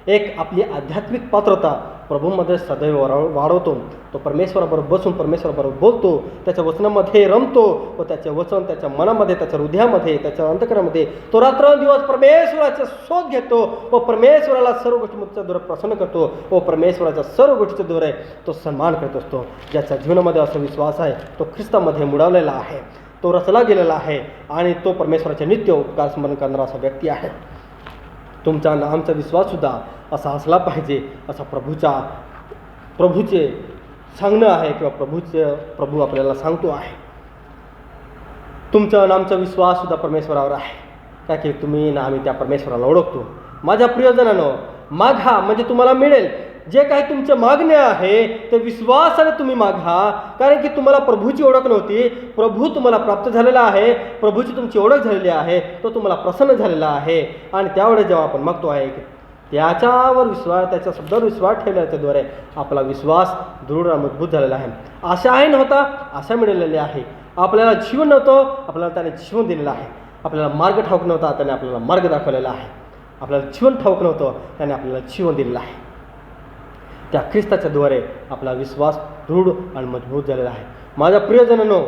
एक आपली आध्यात्मिक पात्रता प्रभूमध्ये सदैव वाढवतो. तो परमेश्वराबरोबर बसून परमेश्वराबरोबर बोलतो, त्याच्या वचनामध्ये रमतो व त्याचे वचन त्याच्या मनामध्ये, त्याच्या हृदयामध्ये, त्याच्या अंतकरणामध्ये तो रात्रंदिवस परमेश्वराचा शोध घेतो व परमेश्वराला सर्व गोष्टींच्या द्वारे प्रसन्न करतो व परमेश्वराच्या सर्व गोष्टीच्या द्वारे तो सन्मान करत असतो. ज्याच्या जीवनामध्ये असा विश्वास आहे तो ख्रिस्तामध्ये मुडावलेला आहे, तो रचला गेलेला आहे आणि तो परमेश्वराचे नित्य उपकार स्मरण करणारा असा व्यक्ती आहे. तुमचा आणि आमचा विश्वाससुद्धा असा असला पाहिजे, असा प्रभूचे सांगणं आहे किंवा प्रभू आपल्याला सांगतो आहे. तुमचा आणि आमचा विश्वाससुद्धा परमेश्वरावर आहे, का की तुम्ही ना आम्ही त्या परमेश्वराला ओळखतो. माझ्या प्रियजनांनो, मागा म्हणजे तुम्हाला मिळेल. जे काही तुमचे मागणे आहे ते विश्वासाने तुम्ही मागा, कारण की तुम्हाला प्रभूची ओळख नव्हती, प्रभू तुम्हाला प्राप्त झालेला आहे, प्रभूची तुमची ओळख झालेली आहे, तो तुम्हाला प्रसन्न झालेला आहे. आणि त्यावेळेस जेव्हा आपण मागतो आहे की त्याच्यावर विश्वास, त्याच्या शब्दावर विश्वास ठेवल्याच्याद्वारे आपला विश्वास दृढ आणि मजबूत झालेला आहे. आशा आहे नव्हता, आशा मिळालेली आहे. आपल्याला जीवन नव्हतं, आपल्याला त्याने जीवन दिलेलं आहे. आपल्याला मार्ग ठाऊक नव्हता, त्याने आपल्याला मार्ग दाखवलेला आहे. आपल्याला जीवन ठाऊक नव्हतं, त्याने आपल्याला जीवन दिलेलं आहे. त्या ख्रिस्ताच्या द्वारे आपला विश्वास दृढ आणि मजबूत झालेला आहे. माझ्या प्रियजनांनो,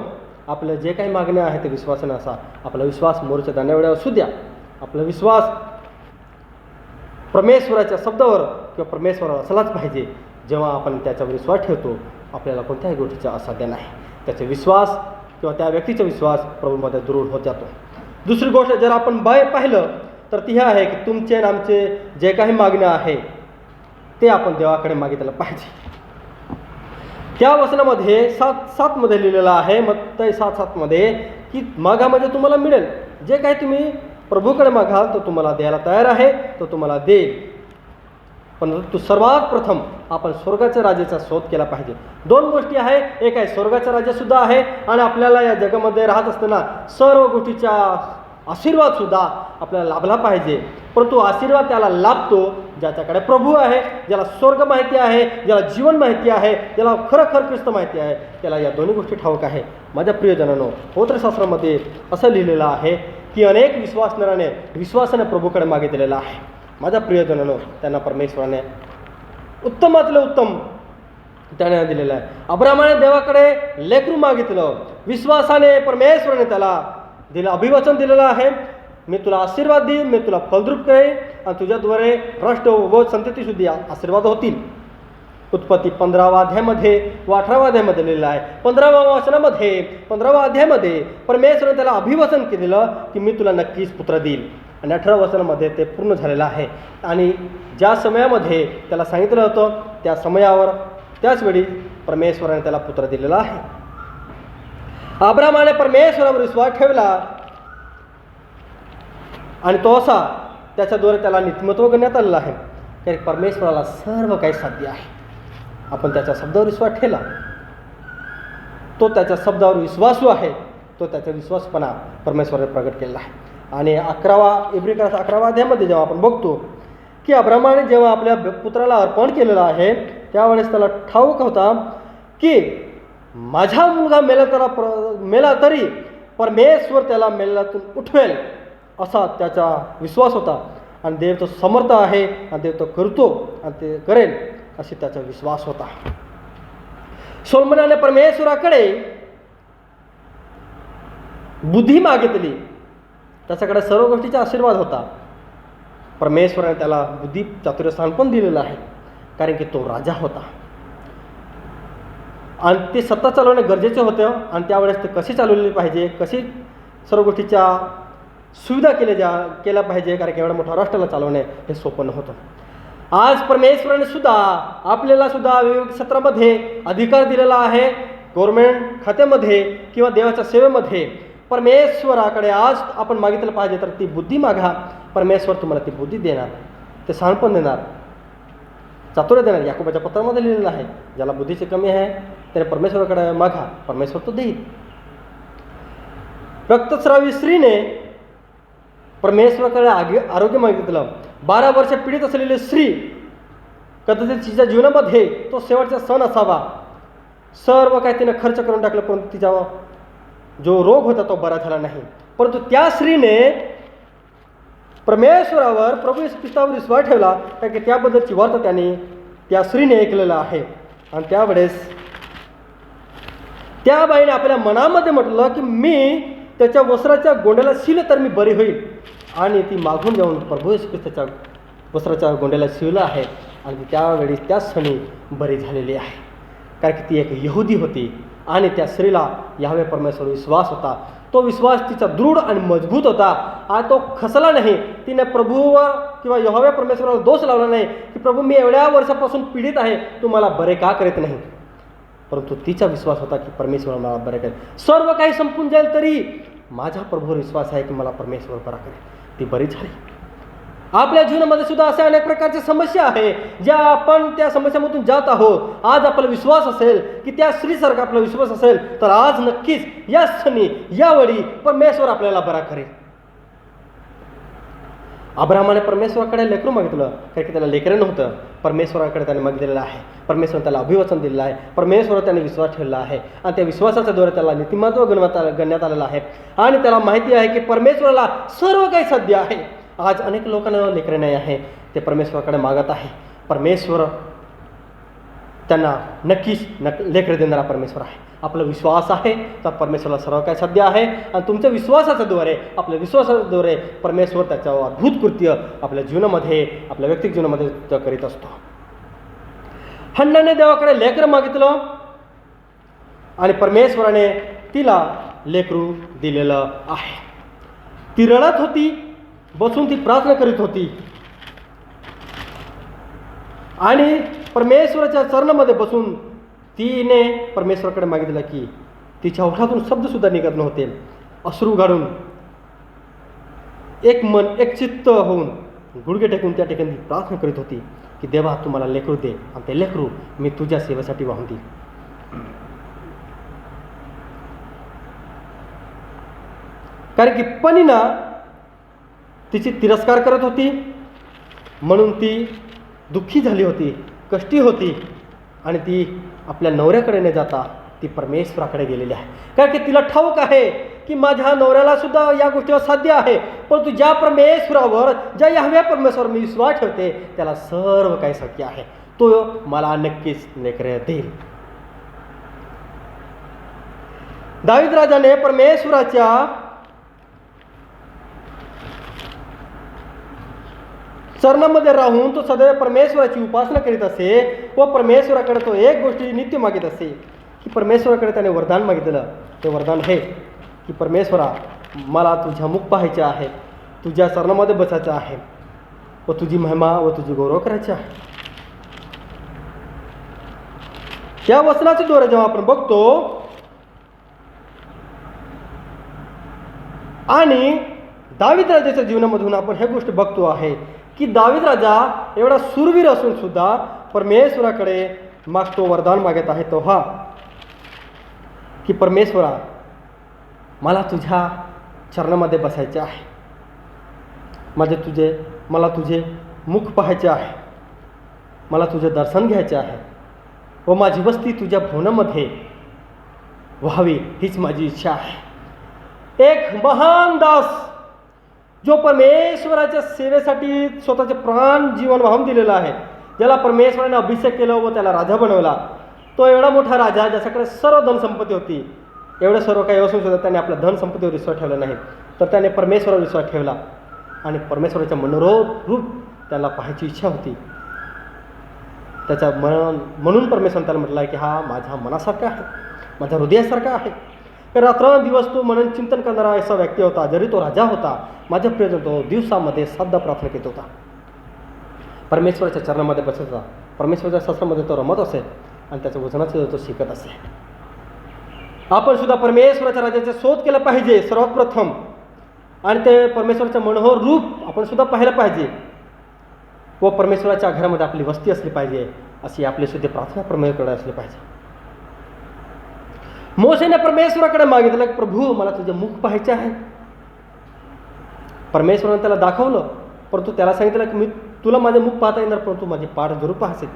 आपलं जे काही मागणे आहे ते विश्वासाने असा. आपला विश्वास मोरच्या दाण्यावर असू द्या. आपला विश्वास परमेश्वराच्या शब्दावर किंवा परमेश्वराला असलाच पाहिजे. जेव्हा आपण त्याच्यावर विश्वास ठेवतो आपल्याला कोणत्याही गोष्टीचा असाध्य नाही. त्याचा विश्वास किंवा त्या व्यक्तीचा विश्वास प्रभूमध्ये दृढ होत जातो. दुसरी गोष्ट जर आपण पाहिलं तर ती आहे की तुमचे आणि आमचे जे काही मागणे आहे ते आपण देवाकडे मागितलं पाहिजे. त्या वचनामध्ये 7:7 लिहिलेलं आहे, मत्ती 7:7 की मागा म्हणजे तुम्हाला मिळेल. जे काही तुम्ही प्रभूकडे मागाल तो तुम्हाला द्यायला तयार आहे, तो तुम्हाला देईल. परंतु सर्वात प्रथम आपण स्वर्गाच्या राज्याचा शोध केला पाहिजे. 2 गोष्टी आहे, एक आहे स्वर्गाचा राज्यसुद्धा आहे आणि आपल्याला या जगामध्ये राहत असताना सर्व गोष्टीचा आशीर्वादसुद्धा आपल्याला लाभला पाहिजे. परंतु आशीर्वाद त्याला लाभतो ज्याच्याकडे प्रभू आहे, ज्याला स्वर्ग माहिती आहे, ज्याला जीवन माहिती आहे, ज्याला खरखर ख्रिस्त माहिती आहे, त्याला या दोन्ही गोष्टी ठाऊक आहे. माझ्या प्रियजनांनो, पवित्रशास्त्रामध्ये असं लिहिलेलं आहे की अनेक विश्वासाने प्रभूकडे मागितलेलं आहे. माझ्या प्रियजनांनो, त्यांना परमेश्वराने उत्तमातलं उत्तम त्याने दिलेलं आहे. अब्रामाने देवाकडे लेकरू मागितलं, विश्वासाने परमेश्वराने त्याला अभिवचन दिलेलं आहे, मी तुला आशीर्वाद देईन, मी तुला फलद्रूप करेन आणि तुझ्याद्वारे राष्ट्र व संततीसुद्धा आशीर्वाद होतील. उत्पत्ती 15व्या अध्यायामध्ये व 18व्या अध्यायामध्ये लिहिलेलं आहे. 15व्या अध्यायामध्ये परमेश्वराने त्याला अभिवचन केलेलं की मी तुला नक्कीच पुत्र देईल. आणि 18व्या वचनामध्ये ते पूर्ण झालेलं आहे. आणि ज्या समयामध्ये त्याला सांगितलं होतं त्या समयावर त्याचवेळी परमेश्वराने त्याला पुत्र दिलेला आहे. अब्रामाने परमेश्वरावर विश्वास ठेवला आणि तो असा त्याच्याद्वारे त्याला नीतिमत्व करण्यात आलेलं आहे. कारण परमेश्वराला सर्व काही साध्य आहे. आपण त्याच्या शब्दावर विश्वास ठेवला, तो त्याच्या शब्दावर विश्वासू आहे, तो त्याचा विश्वासपणा परमेश्वराने प्रगट केलेला आहे. आणि 11 अध्यायामध्ये जेव्हा आपण बघतो की अब्रामाने जेव्हा आपल्या पुत्राला अर्पण केलेलं आहे, त्यावेळेस त्याला ठाऊक होता की माझा मुलगा मेला तरी परमेश्वर त्याला मेलेल्यातून उठवेल, असा त्याचा विश्वास होता. आणि देव तो समर्थ आहे आणि देव तो करतो आणि ते करेल अशी त्याचा विश्वास होता. सोलोमनाने परमेश्वराकडे बुद्धी मागितली, त्याच्याकडे सर्व गोष्टीचा आशीर्वाद होता. परमेश्वराने त्याला बुद्धी चातुर्य स्थान पण दिलेलं आहे, कारण की तो राजा होता आणि ते सत्ता चालवणे गरजेचे होतं. आणि त्यावेळेस ते कशी चालवली पाहिजे, कशी सर्व गोष्टीच्या सुविधा केल्या पाहिजे, कारण की एवढ्या मोठ्या राष्ट्राला चालवणे हे सोपं नव्हतं. आज परमेश्वराने सुद्धा आपल्याला सुद्धा वेगवेगळ्या क्षेत्रामध्ये अधिकार दिलेला आहे. गव्हर्नमेंट खात्यामध्ये किंवा देवाच्या सेवेमध्ये परमेश्वराकडे आज आपण मागितलं पाहिजे तर ती बुद्धी मागा. परमेश्वर तुम्हाला ती बुद्धी देणार, ते शहाणपण देणार, चातुर्य देणार. याकोबाच्या पत्रामध्ये लिहिलेलं आहे, ज्याला बुद्धीची कमी आहे त्याने परमेश्वराकडे मागा, परमेश्वर तो देईल. रक्तस्रावी स्त्रीने परमेश्वराकडे आरोग्य मागितलं. 12 वर्ष पीडित असलेली स्त्री, कदाचित तिच्या जीवनामध्ये तो शेवटचा सण असावा. सर्व काही तिने खर्च करून टाकलं, परंतु तिचा जो रोग होता तो बरा झाला नाही. परंतु त्या स्त्रीने परमेश्वरावर, प्रभू येशू ख्रिस्तावर विश्वास ठेवला, कारण की त्याबद्दलची वार्ता त्याने त्या स्त्रीने ऐकलेलं आहे. आणि त्यावेळेस त्या बाईने आपल्या मनामध्ये म्हटलं की मी त्याच्या वस्त्राच्या गोंड्याला शिवलं तर मी बरी होईल. आणि ती मागून जाऊन प्रभू येशू ख्रिस्ताच्या वस्त्राच्या गोंड्याला शिवलं आहे आणि ती त्यावेळी त्याच क्षणी बरी झालेली आहे, कारण की ती एक यहुदी होती. आणि त्या स्त्रीला यावे परमेश्वर विश्वास होता. तो विश्वास तिचा दृढ आणि मजबूत होता आणि तो खचला नाही. तिने प्रभूवर किंवा यहोवा परमेश्वराला दोष लावला नाही की प्रभू मी एवढ्या वर्षापासून पीडित आहे, तू मला बरे का करीत नाही. परंतु तिचा विश्वास होता की परमेश्वर मला बरे करेल. सर्व काही संपून जाईल तरी माझ्या प्रभूवर विश्वास आहे की मला परमेश्वर बरा करेल. ती बरी झाली. आपल्या जीवनामध्ये सुद्धा अशा अनेक प्रकारच्या समस्या आहे ज्या आपण त्या समस्यामधून जात आहोत. आज आपला विश्वास असेल की त्या स्त्रीसारखा आपला विश्वास असेल तर आज नक्कीच या क्षणी यावेळी परमेश्वर आपल्याला बरा करेल. अब्रामाने परमेश्वराकडे लेकरू मागितलं, कारण की त्याला लेकरं नव्हतं. परमेश्वराकडे त्याने मागितलेलं आहे. परमेश्वर त्याला अभिवचन दिलेलं आहे. परमेश्वरावर त्याने विश्वास ठेवला आहे आणि त्या विश्वासाच्या द्वारे त्याला नीतिमत्व गणण्यात आलेलं आहे. आणि त्याला माहिती आहे की परमेश्वराला सर्व काही साध्य आहे. आज अनेक लोकांना लेकरं नाही आहे, ते परमेश्वराकडे मागत आहे. परमेश्वर त्यांना नक्कीच लेकरं देणारा परमेश्वर आहे. आपला विश्वास आहे तर परमेश्वराला सर्व काय साध्य आहे. आणि तुमच्या विश्वासाच्याद्वारे, आपल्या विश्वासाच्याद्वारे परमेश्वर त्याच्यावर अद्भुत कृत्य आपल्या जीवनामध्ये, आपल्या व्यक्तिगत जीवनामध्ये करीत असतो. हन्नाने देवाकडे लेकरं मागितलं आणि परमेश्वराने तिला लेकरू दिलेलं आहे. ती रडत होती, बसून ती प्रार्थना करीत होती आणि परमेश्वराच्या चरणामध्ये बसून तिने परमेश्वराकडे मागितलं की तिच्या ओठातून शब्दसुद्धा निघत नव्हते. अश्रू गाळून एक मन एक चित्त होऊन गुडघे टेकून त्या ठिकाणी प्रार्थना करीत होती की देवा तू मला लेकरू दे आणि ते लेकरू मी तुझ्या सेवेसाठी वाहून देईन. कारण की पनीना तिची तिरस्कार करत होती, म्हणून ती दुःखी झाली होती, कष्टी होती आणि ती आपल्या नवऱ्याकडे न जाता ती परमेश्वराकडे गेलेली आहे. कारण की तिला ठाऊक आहे की माझ्या नवऱ्याला सुद्धा या गोष्टीवर साध्य आहे, परंतु ज्या परमेश्वरावर, ज्या यहोवा परमेश्वरावर मी विश्वास ठेवते त्याला सर्व काही शक्य आहे. तो मला नक्कीच लेकरे देईल. दावीद राजाने परमेश्वराच्या चरणामध्ये राहून तो सदैव परमेश्वराची उपासना करीत असे व परमेश्वराकडे तो एक गोष्टी नित्य मागित असे की परमेश्वराकडे त्याने वरदान मागितलं. ते वरदान हे की परमेश्वरा मला तुझ्या मुख पाहायचे आहे, तुझ्या चरणामध्ये बसायचं आहे व तुझी महिमा व तुझी गौरव करायची आहे. त्या वचनाच्या द्वारे जेव्हा आपण बघतो आणि दावीद राजाच्या जीवनामधून आपण हे गोष्ट बघतो आहे की दावीद राजा एवढा शूरवीर असून सुद्धा परमेश्वराकडे मागतो, वरदान मागत आहे तो हा की परमेश्वरा, मला तुझ्या चरणामध्ये बसायचे आहे, मला तुझे मुख पाहायचे आहे, मला तुझे दर्शन घ्यायचे आहे व माझी वस्ती तुझ्या भवनामध्ये व्हावी, हीच माझी इच्छा आहे. एक महान दास जो परमेश्वराच्या सेवेसाठी स्वतःचे प्राण जीवन वाहून दिलेला आहे, ज्याला परमेश्वराने अभिषेक केला व त्याला राजा बनवला, तो एवढा मोठा राजा ज्याच्याकडे सर्व धनसंपत्ती होती, एवढं सर्व काही असून सुद्धा त्याने आपल्या धनसंपत्तीवर विश्वास ठेवला नाही, तर त्याने परमेश्वरावर विश्वास ठेवला आणि परमेश्वराच्या मनोरथ रूप त्याला पाहायची इच्छा होती. त्याच्या म्हणून परमेश्वराने त्याला म्हटलं आहे की हा माझ्या मनासारखा आहे, माझ्या हृदयासारखा आहे. तर रात्रंदिवस तो मनन चिंतन करणारा असा व्यक्ती होता. जरी तो राजा होता, माझ्या प्रियजन तो दिवसामध्ये 7दा प्रार्थना करत होता, परमेश्वराच्या चरणामध्ये बसत होता, परमेश्वराच्या शास्त्रामध्ये तो रमत असेल आणि त्याच्या वचनाचं तो शिकत असेल. आपण सुद्धा परमेश्वराच्या राजाचा शोध केला पाहिजे सर्वात प्रथम, आणि ते परमेश्वराचं मनोहर रूप आपण सुद्धा पाहिलं पाहिजे व परमेश्वराच्या घरामध्ये आपली वस्ती असली पाहिजे, अशी आपली सुद्धा प्रार्थना परमेश्वराकडे असली पाहिजे. मोशेने परमेश्वराकडे मागितलं की प्रभू, मला तुझे मुख पाहायचे आहे. परमेश्वराने त्याला दाखवलं, परंतु त्याला सांगितलं की मी तुला माझे मुख पाहता येणार, परंतु माझी पाठ जरूर पाहायचे.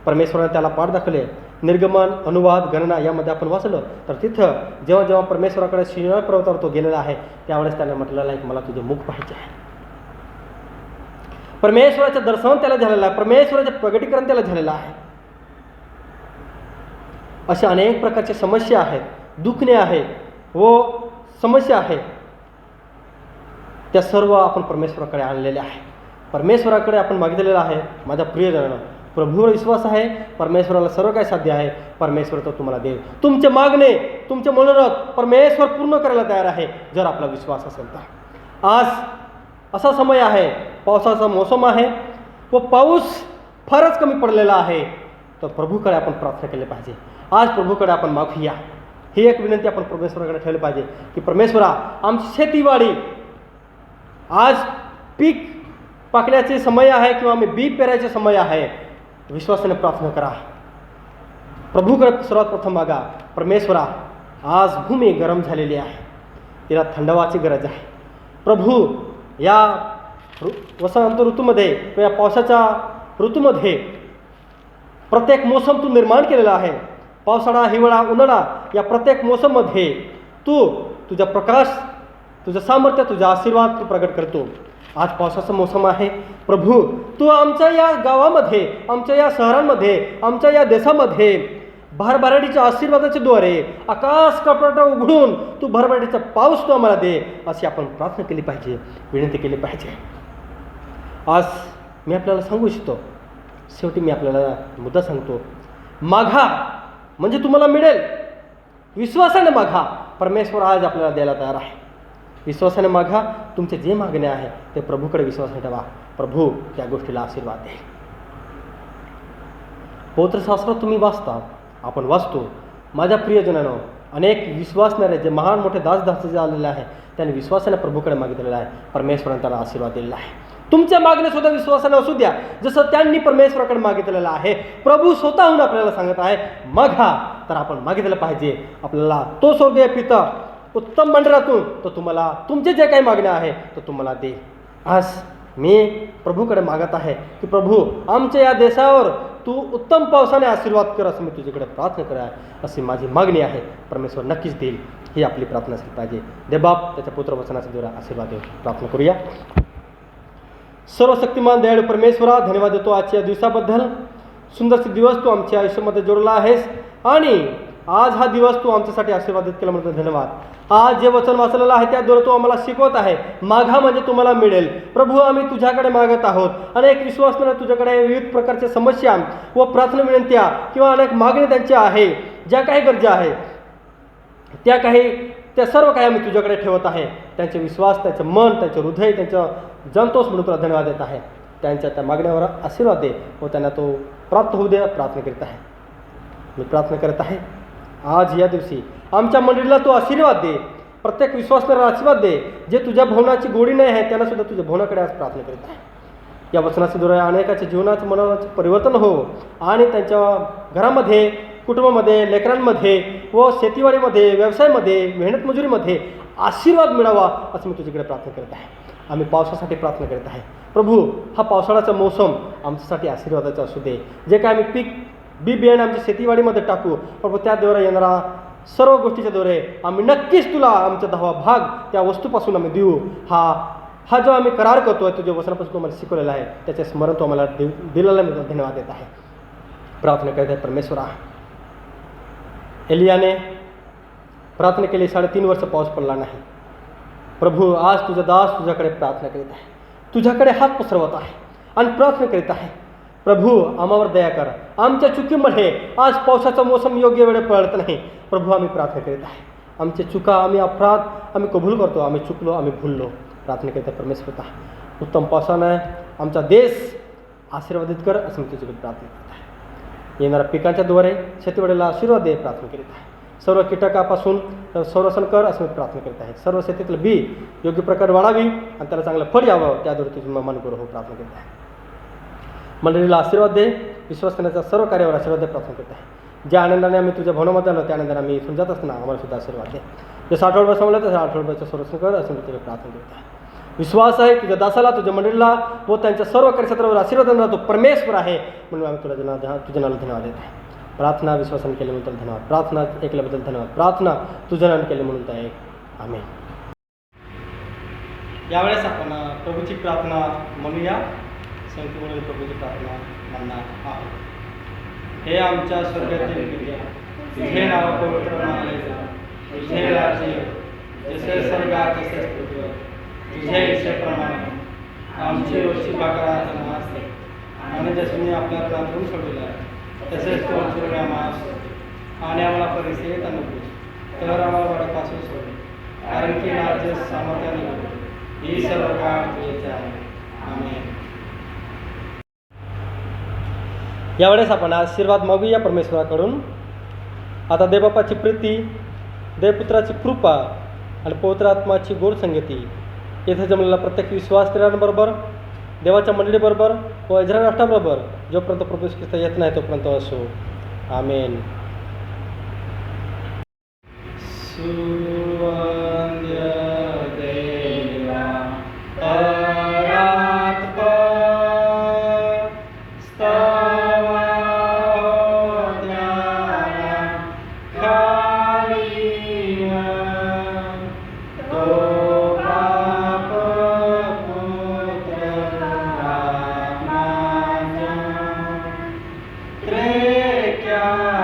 परमेश्वराने त्याला पाठ दाखवले. निर्गमन, अनुवाद, गणना यामध्ये आपण वाचलं तर तिथं जेव्हा जेव्हा परमेश्वराकडे सिनाई पर्वतावर तो गेलेला आहे, त्यावेळेस त्याने म्हटलेलं आहे की मला तुझे मुख पाहायचे आहे. परमेश्वराचं दर्शन त्याला झालेलं आहे, परमेश्वराचे प्रगटीकरण त्याला झालेलं आहे. अशा अनेक प्रकारच्या समस्या आहेत, दुखणे आहे व समस्या आहेत, त्या सर्व आपण परमेश्वराकडे आणलेल्या आहे. परमेश्वराकडे आपण मागितलेलं आहे. माझ्या प्रियजनांनो, प्रभूवर विश्वास आहे, परमेश्वराला सर्व काय साध्य आहे, परमेश्वर तो तुम्हाला देईल. तुमचे मागणे, तुमचे मनोरथ परमेश्वर पूर्ण करायला तयार आहे, जर आपला विश्वास असेल तर. आज असा समय आहे, पावसाचा मोसम आहे व पाऊस फारच कमी पडलेला आहे, तर प्रभूकडे आपण प्रार्थना केली पाहिजे. आज प्रभूकडे आपण मागूया. ही एक विनंती आपण परमेश्वराकडे ठेवली पाहिजे की परमेश्वरा, आमची शेतीवाडी आज पीक पाकण्याचे समय आहे किंवा आम्ही बी पेरायचे समय आहे, विश्वासाने प्रार्थना करा. प्रभूकडे सर्वात प्रथम मागा, परमेश्वरा, आज भूमी गरम झालेली आहे, तिला थंडावाची गरज आहे. प्रभू, या वसंत ऋतूमध्ये किंवा पावसाच्या ऋतूमध्ये प्रत्येक मोसम तू निर्माण केलेला आहे. पावसाळा, हिवाळा, उन्हाळा या प्रत्येक मोसममध्ये तू तुझा प्रकाश, तुझं सामर्थ्य, तुझा आशीर्वाद तू प्रगट करतो. आज पावसाचा मोसम आहे. प्रभू, तू आमच्या या गावामध्ये, आमच्या या शहरांमध्ये, आमच्या या देशामध्ये भरभराटीच्या आशीर्वादाच्या द्वारे आकाश कपाट उघडून तू भरभराटीचा पाऊस तू आम्हाला दे, अशी आपण प्रार्थना केली पाहिजे, विनंती केली पाहिजे. आज मी आपल्याला सांगू इच्छितो, शेवटी मी आपल्याला मुद्दा सांगतो, मागा म्हणजे तुम्हाला मिळेल. विश्वासाने मागा, परमेश्वर आज आपल्याला द्यायला तयार आहे. विश्वासाने मागा, तुमचे जे मागणे आहे ते प्रभूकडे विश्वासाने ठेवा, प्रभू त्या गोष्टीला आशीर्वाद देईल. पवित्रशास्त्रात तुम्ही वाचता, आपण वाचतो. माझ्या प्रियजनांनो, अनेक विश्वासणारे जे महान मोठे दास जे आलेले आहे, त्यांनी विश्वासाने प्रभूकडे मागितलेलं आहे, परमेश्वराने त्याला आशीर्वाद दिलेला आहे. तुमच्या मागणे सुद्धा विश्वासाने असू द्या, जसं त्यांनी परमेश्वराकडे मागितलेलं आहे. प्रभू स्वतःहून आपल्याला सांगत आहे, मागा, तर आपण मागितलं पाहिजे. आपल्याला तो स्वर्गीय पिता उत्तम मंडळातून तो तुम्हाला तुमचे जे काही मागणे आहे तो तुम्हाला दे. आज मी प्रभूकडे मागत आहे की प्रभू, आमच्या या देशावर तू उत्तम पावसाने आशीर्वाद कर, असं मी तुझ्याकडे प्रार्थना करा, अशी माझी मागणी आहे. परमेश्वर नक्कीच देईल, ही आपली प्रार्थना असली पाहिजे. देवबाप त्याच्या पुत्रवचनाच्या द्वारा आशीर्वाद देऊ. प्रार्थना करूया. सर्वशक्तिमान दयाळू परमेश्वरा, धन्यवाद देतो आजच्या दिवसाबद्दल. सुंदरसे दिवस तू आमच्या आयुष्यामध्ये जोडला आहेस आणि आज हा दिवस तू आमच्यासाठी आशीर्वादित केला म्हणून धन्यवाद. आज जे वचन वाचलेलं आहे त्याद्वारे तू आम्हाला शिकवत आहे, मागा म्हणजे तुम्हाला मिळेल. प्रभू, आम्ही तुझ्याकडे मागत आहोत. अनेक विश्वासणारे तुझ्याकडे विविध प्रकारच्या समस्या व प्रार्थना विनंत्या किंवा अनेक मागणी त्यांच्या आहे, ज्या काही गरजा आहे त्या सर्व काही आम्ही तुझ्याकडे ठेवत आहे. त्यांचे विश्वास, त्यांचं मन, त्यांचं हृदय, त्यांचं जंतोष म्हणून तुला धन्यवाद देत आहे. त्यांच्या त्या मागण्यावर आशीर्वाद दे व त्यांना तो प्राप्त होऊ दे. प्रार्थना करीत आहे, मी प्रार्थना करत आहे. आज या दिवशी आमच्या मंडळीला तो आशीर्वाद दे, प्रत्येक विश्वासणाऱ्याला आशीर्वाद दे. जे तुझ्या भवनाची गोडी नाही आहे त्यांना सुद्धा तुझ्या भवनाकडे आज प्रार्थना करीत आहे. या वचनाच्या द्वारे अनेकाच्या जीवनाचं मनाचं परिवर्तन हो आणि त्यांच्या घरामध्ये, कुटुंबामध्ये, लेकरांमध्ये व शेतीवाडीमध्ये, व्यवसायामध्ये, मेहनत मजुरीमध्ये आशीर्वाद मिळावा असं मी तुझ्याकडे प्रार्थना करत आहे. आम्ही पावसासाठी प्रार्थना करत आहे. प्रभू, हा पावसाळ्याचा मोसम आमच्यासाठी आशीर्वादाचा असू दे. जे काय आम्ही बी बियाणे आमच्या शेतीवाडीमध्ये टाकू प्रभू, त्याद्वारे येणारा सर्व गोष्टीच्या द्वारे आम्ही नक्कीच तुला आमचा 10वा भाग त्या वस्तूपासून आम्ही देऊ. हा जो आम्ही करार करतो आहे, तुझ्या वचनापासून तुम्हाला शिकवलेला आहे, त्याचे स्मरण तो आम्हाला दिलेला मी धन्यवाद देत आहे. प्रार्थना करत आहे परमेश्वरा. एलियाने प्रार्थना केली, 3.5 वर्ष पाऊस पडला नाही. प्रभू, आज तुझा दास तुझ्याकडे प्रार्थना करीत आहे, तुझ्याकडे हात पसरवत आहे आणि प्रार्थना करीत आहे. प्रभू, आम्हावर दया कर. आमच्या चुकीमुळे आज पावसाचा मोसम योग्य वेळे पडत नाही. प्रभू, आम्ही प्रार्थना करीत आहे. आमच्या चुका, आम्ही अपराध आम्ही कबूल करतो. आम्ही चुकलो, आम्ही भुललो. प्रार्थना करीत आहे परमेश्वरा. उत्तम पावसानं आमचा देश आशीर्वादित कर असं मी तुझ्याकडे प्रार्थना करत आहे. येणाऱ्या पिकांच्याद्वारे शेतीवाडीला आशीर्वाद दे प्रार्थना करीत आहे. सर्व कीटकापासून संरक्षण कर असं मी प्रार्थना करत आहे. सर्व शेतीतलं बी योग्य प्रकारे वाढावी आणि त्याला चांगलं फळ यावं, त्याद्वारे तुझी मन करू हो प्रार्थना करत आहे. मंडळीला आशीर्वाद दे. विश्वास करण्याच्या सर्व कार्यावर आशीर्वाद दे प्रार्थना करत आहे. ज्या आनंदाने आम्ही तुझ्या भवनामध्ये आलो त्या आनंदाने आम्ही इथून जात असताना आम्हाला सुद्धा आशीर्वाद दे. जसं आठवडा समजलं तसं आठवड्याचं संरक्षण कर असं मी तुझ्या प्रार्थना करत आहे. विश्वास आहे तुझ्या दासाला, तुझ्या मंडळीला व त्यांच्या सर्व कार्यक्षेत्रावर आशीर्वाद देणारा तो परमेश्वर आहे, म्हणून आम्ही तुझ्या नावाला धन्यवाद देत आहे. प्रार्थना विश्वासाने केली म्हणून तुला धन्यवाद. प्रार्थना ऐकल्याबद्दल धन्यवाद. प्रार्थना तुझ्या नावाने केली म्हणून त्या एक आमेन. यावेळेस आपण प्रभूची प्रार्थना म्हणूया. संयुक्त म्हणून प्रभूची प्रार्थना म्हणणार आहोत. हे आमच्या स्वर्गातील पित्या, तुझे नाव पवित्र मानले जा. तुझे राज्य येवो. जसे स्वर्गात तसेच पृथ्वीवर. तुझ्या इच्छेप्रमाणे आमची रोजची भाकर आज आम्हाला दे. आणि जसे मी आपल्या प्रार्थून सोडलेला आहे तसेच तो आमच्याकडे आम्हाला सोड. आणि आम्हाला परिस्थितीत नको तर आम्हाला वाढपासून सोड. कारण की राज्य सामर्थ्याने ही सर्व काळ तुझ्याचे आहे. आमेन. यावेळेस आपण आशीर्वाद मागूया परमेश्वराकडून. आता देवबापाची प्रीती, देवपुत्राची कृपा आणि पवित्र आत्माची गोड संगती येथे जमलेला प्रत्येक विश्वास स्त्रियांबरोबर, देवाच्या मंडळीबरोबर व इस्रायल राष्ट्राबरोबर जोपर्यंत प्रभू ख्रिस्त येत नाही तोपर्यंत असो. आमेन. क्या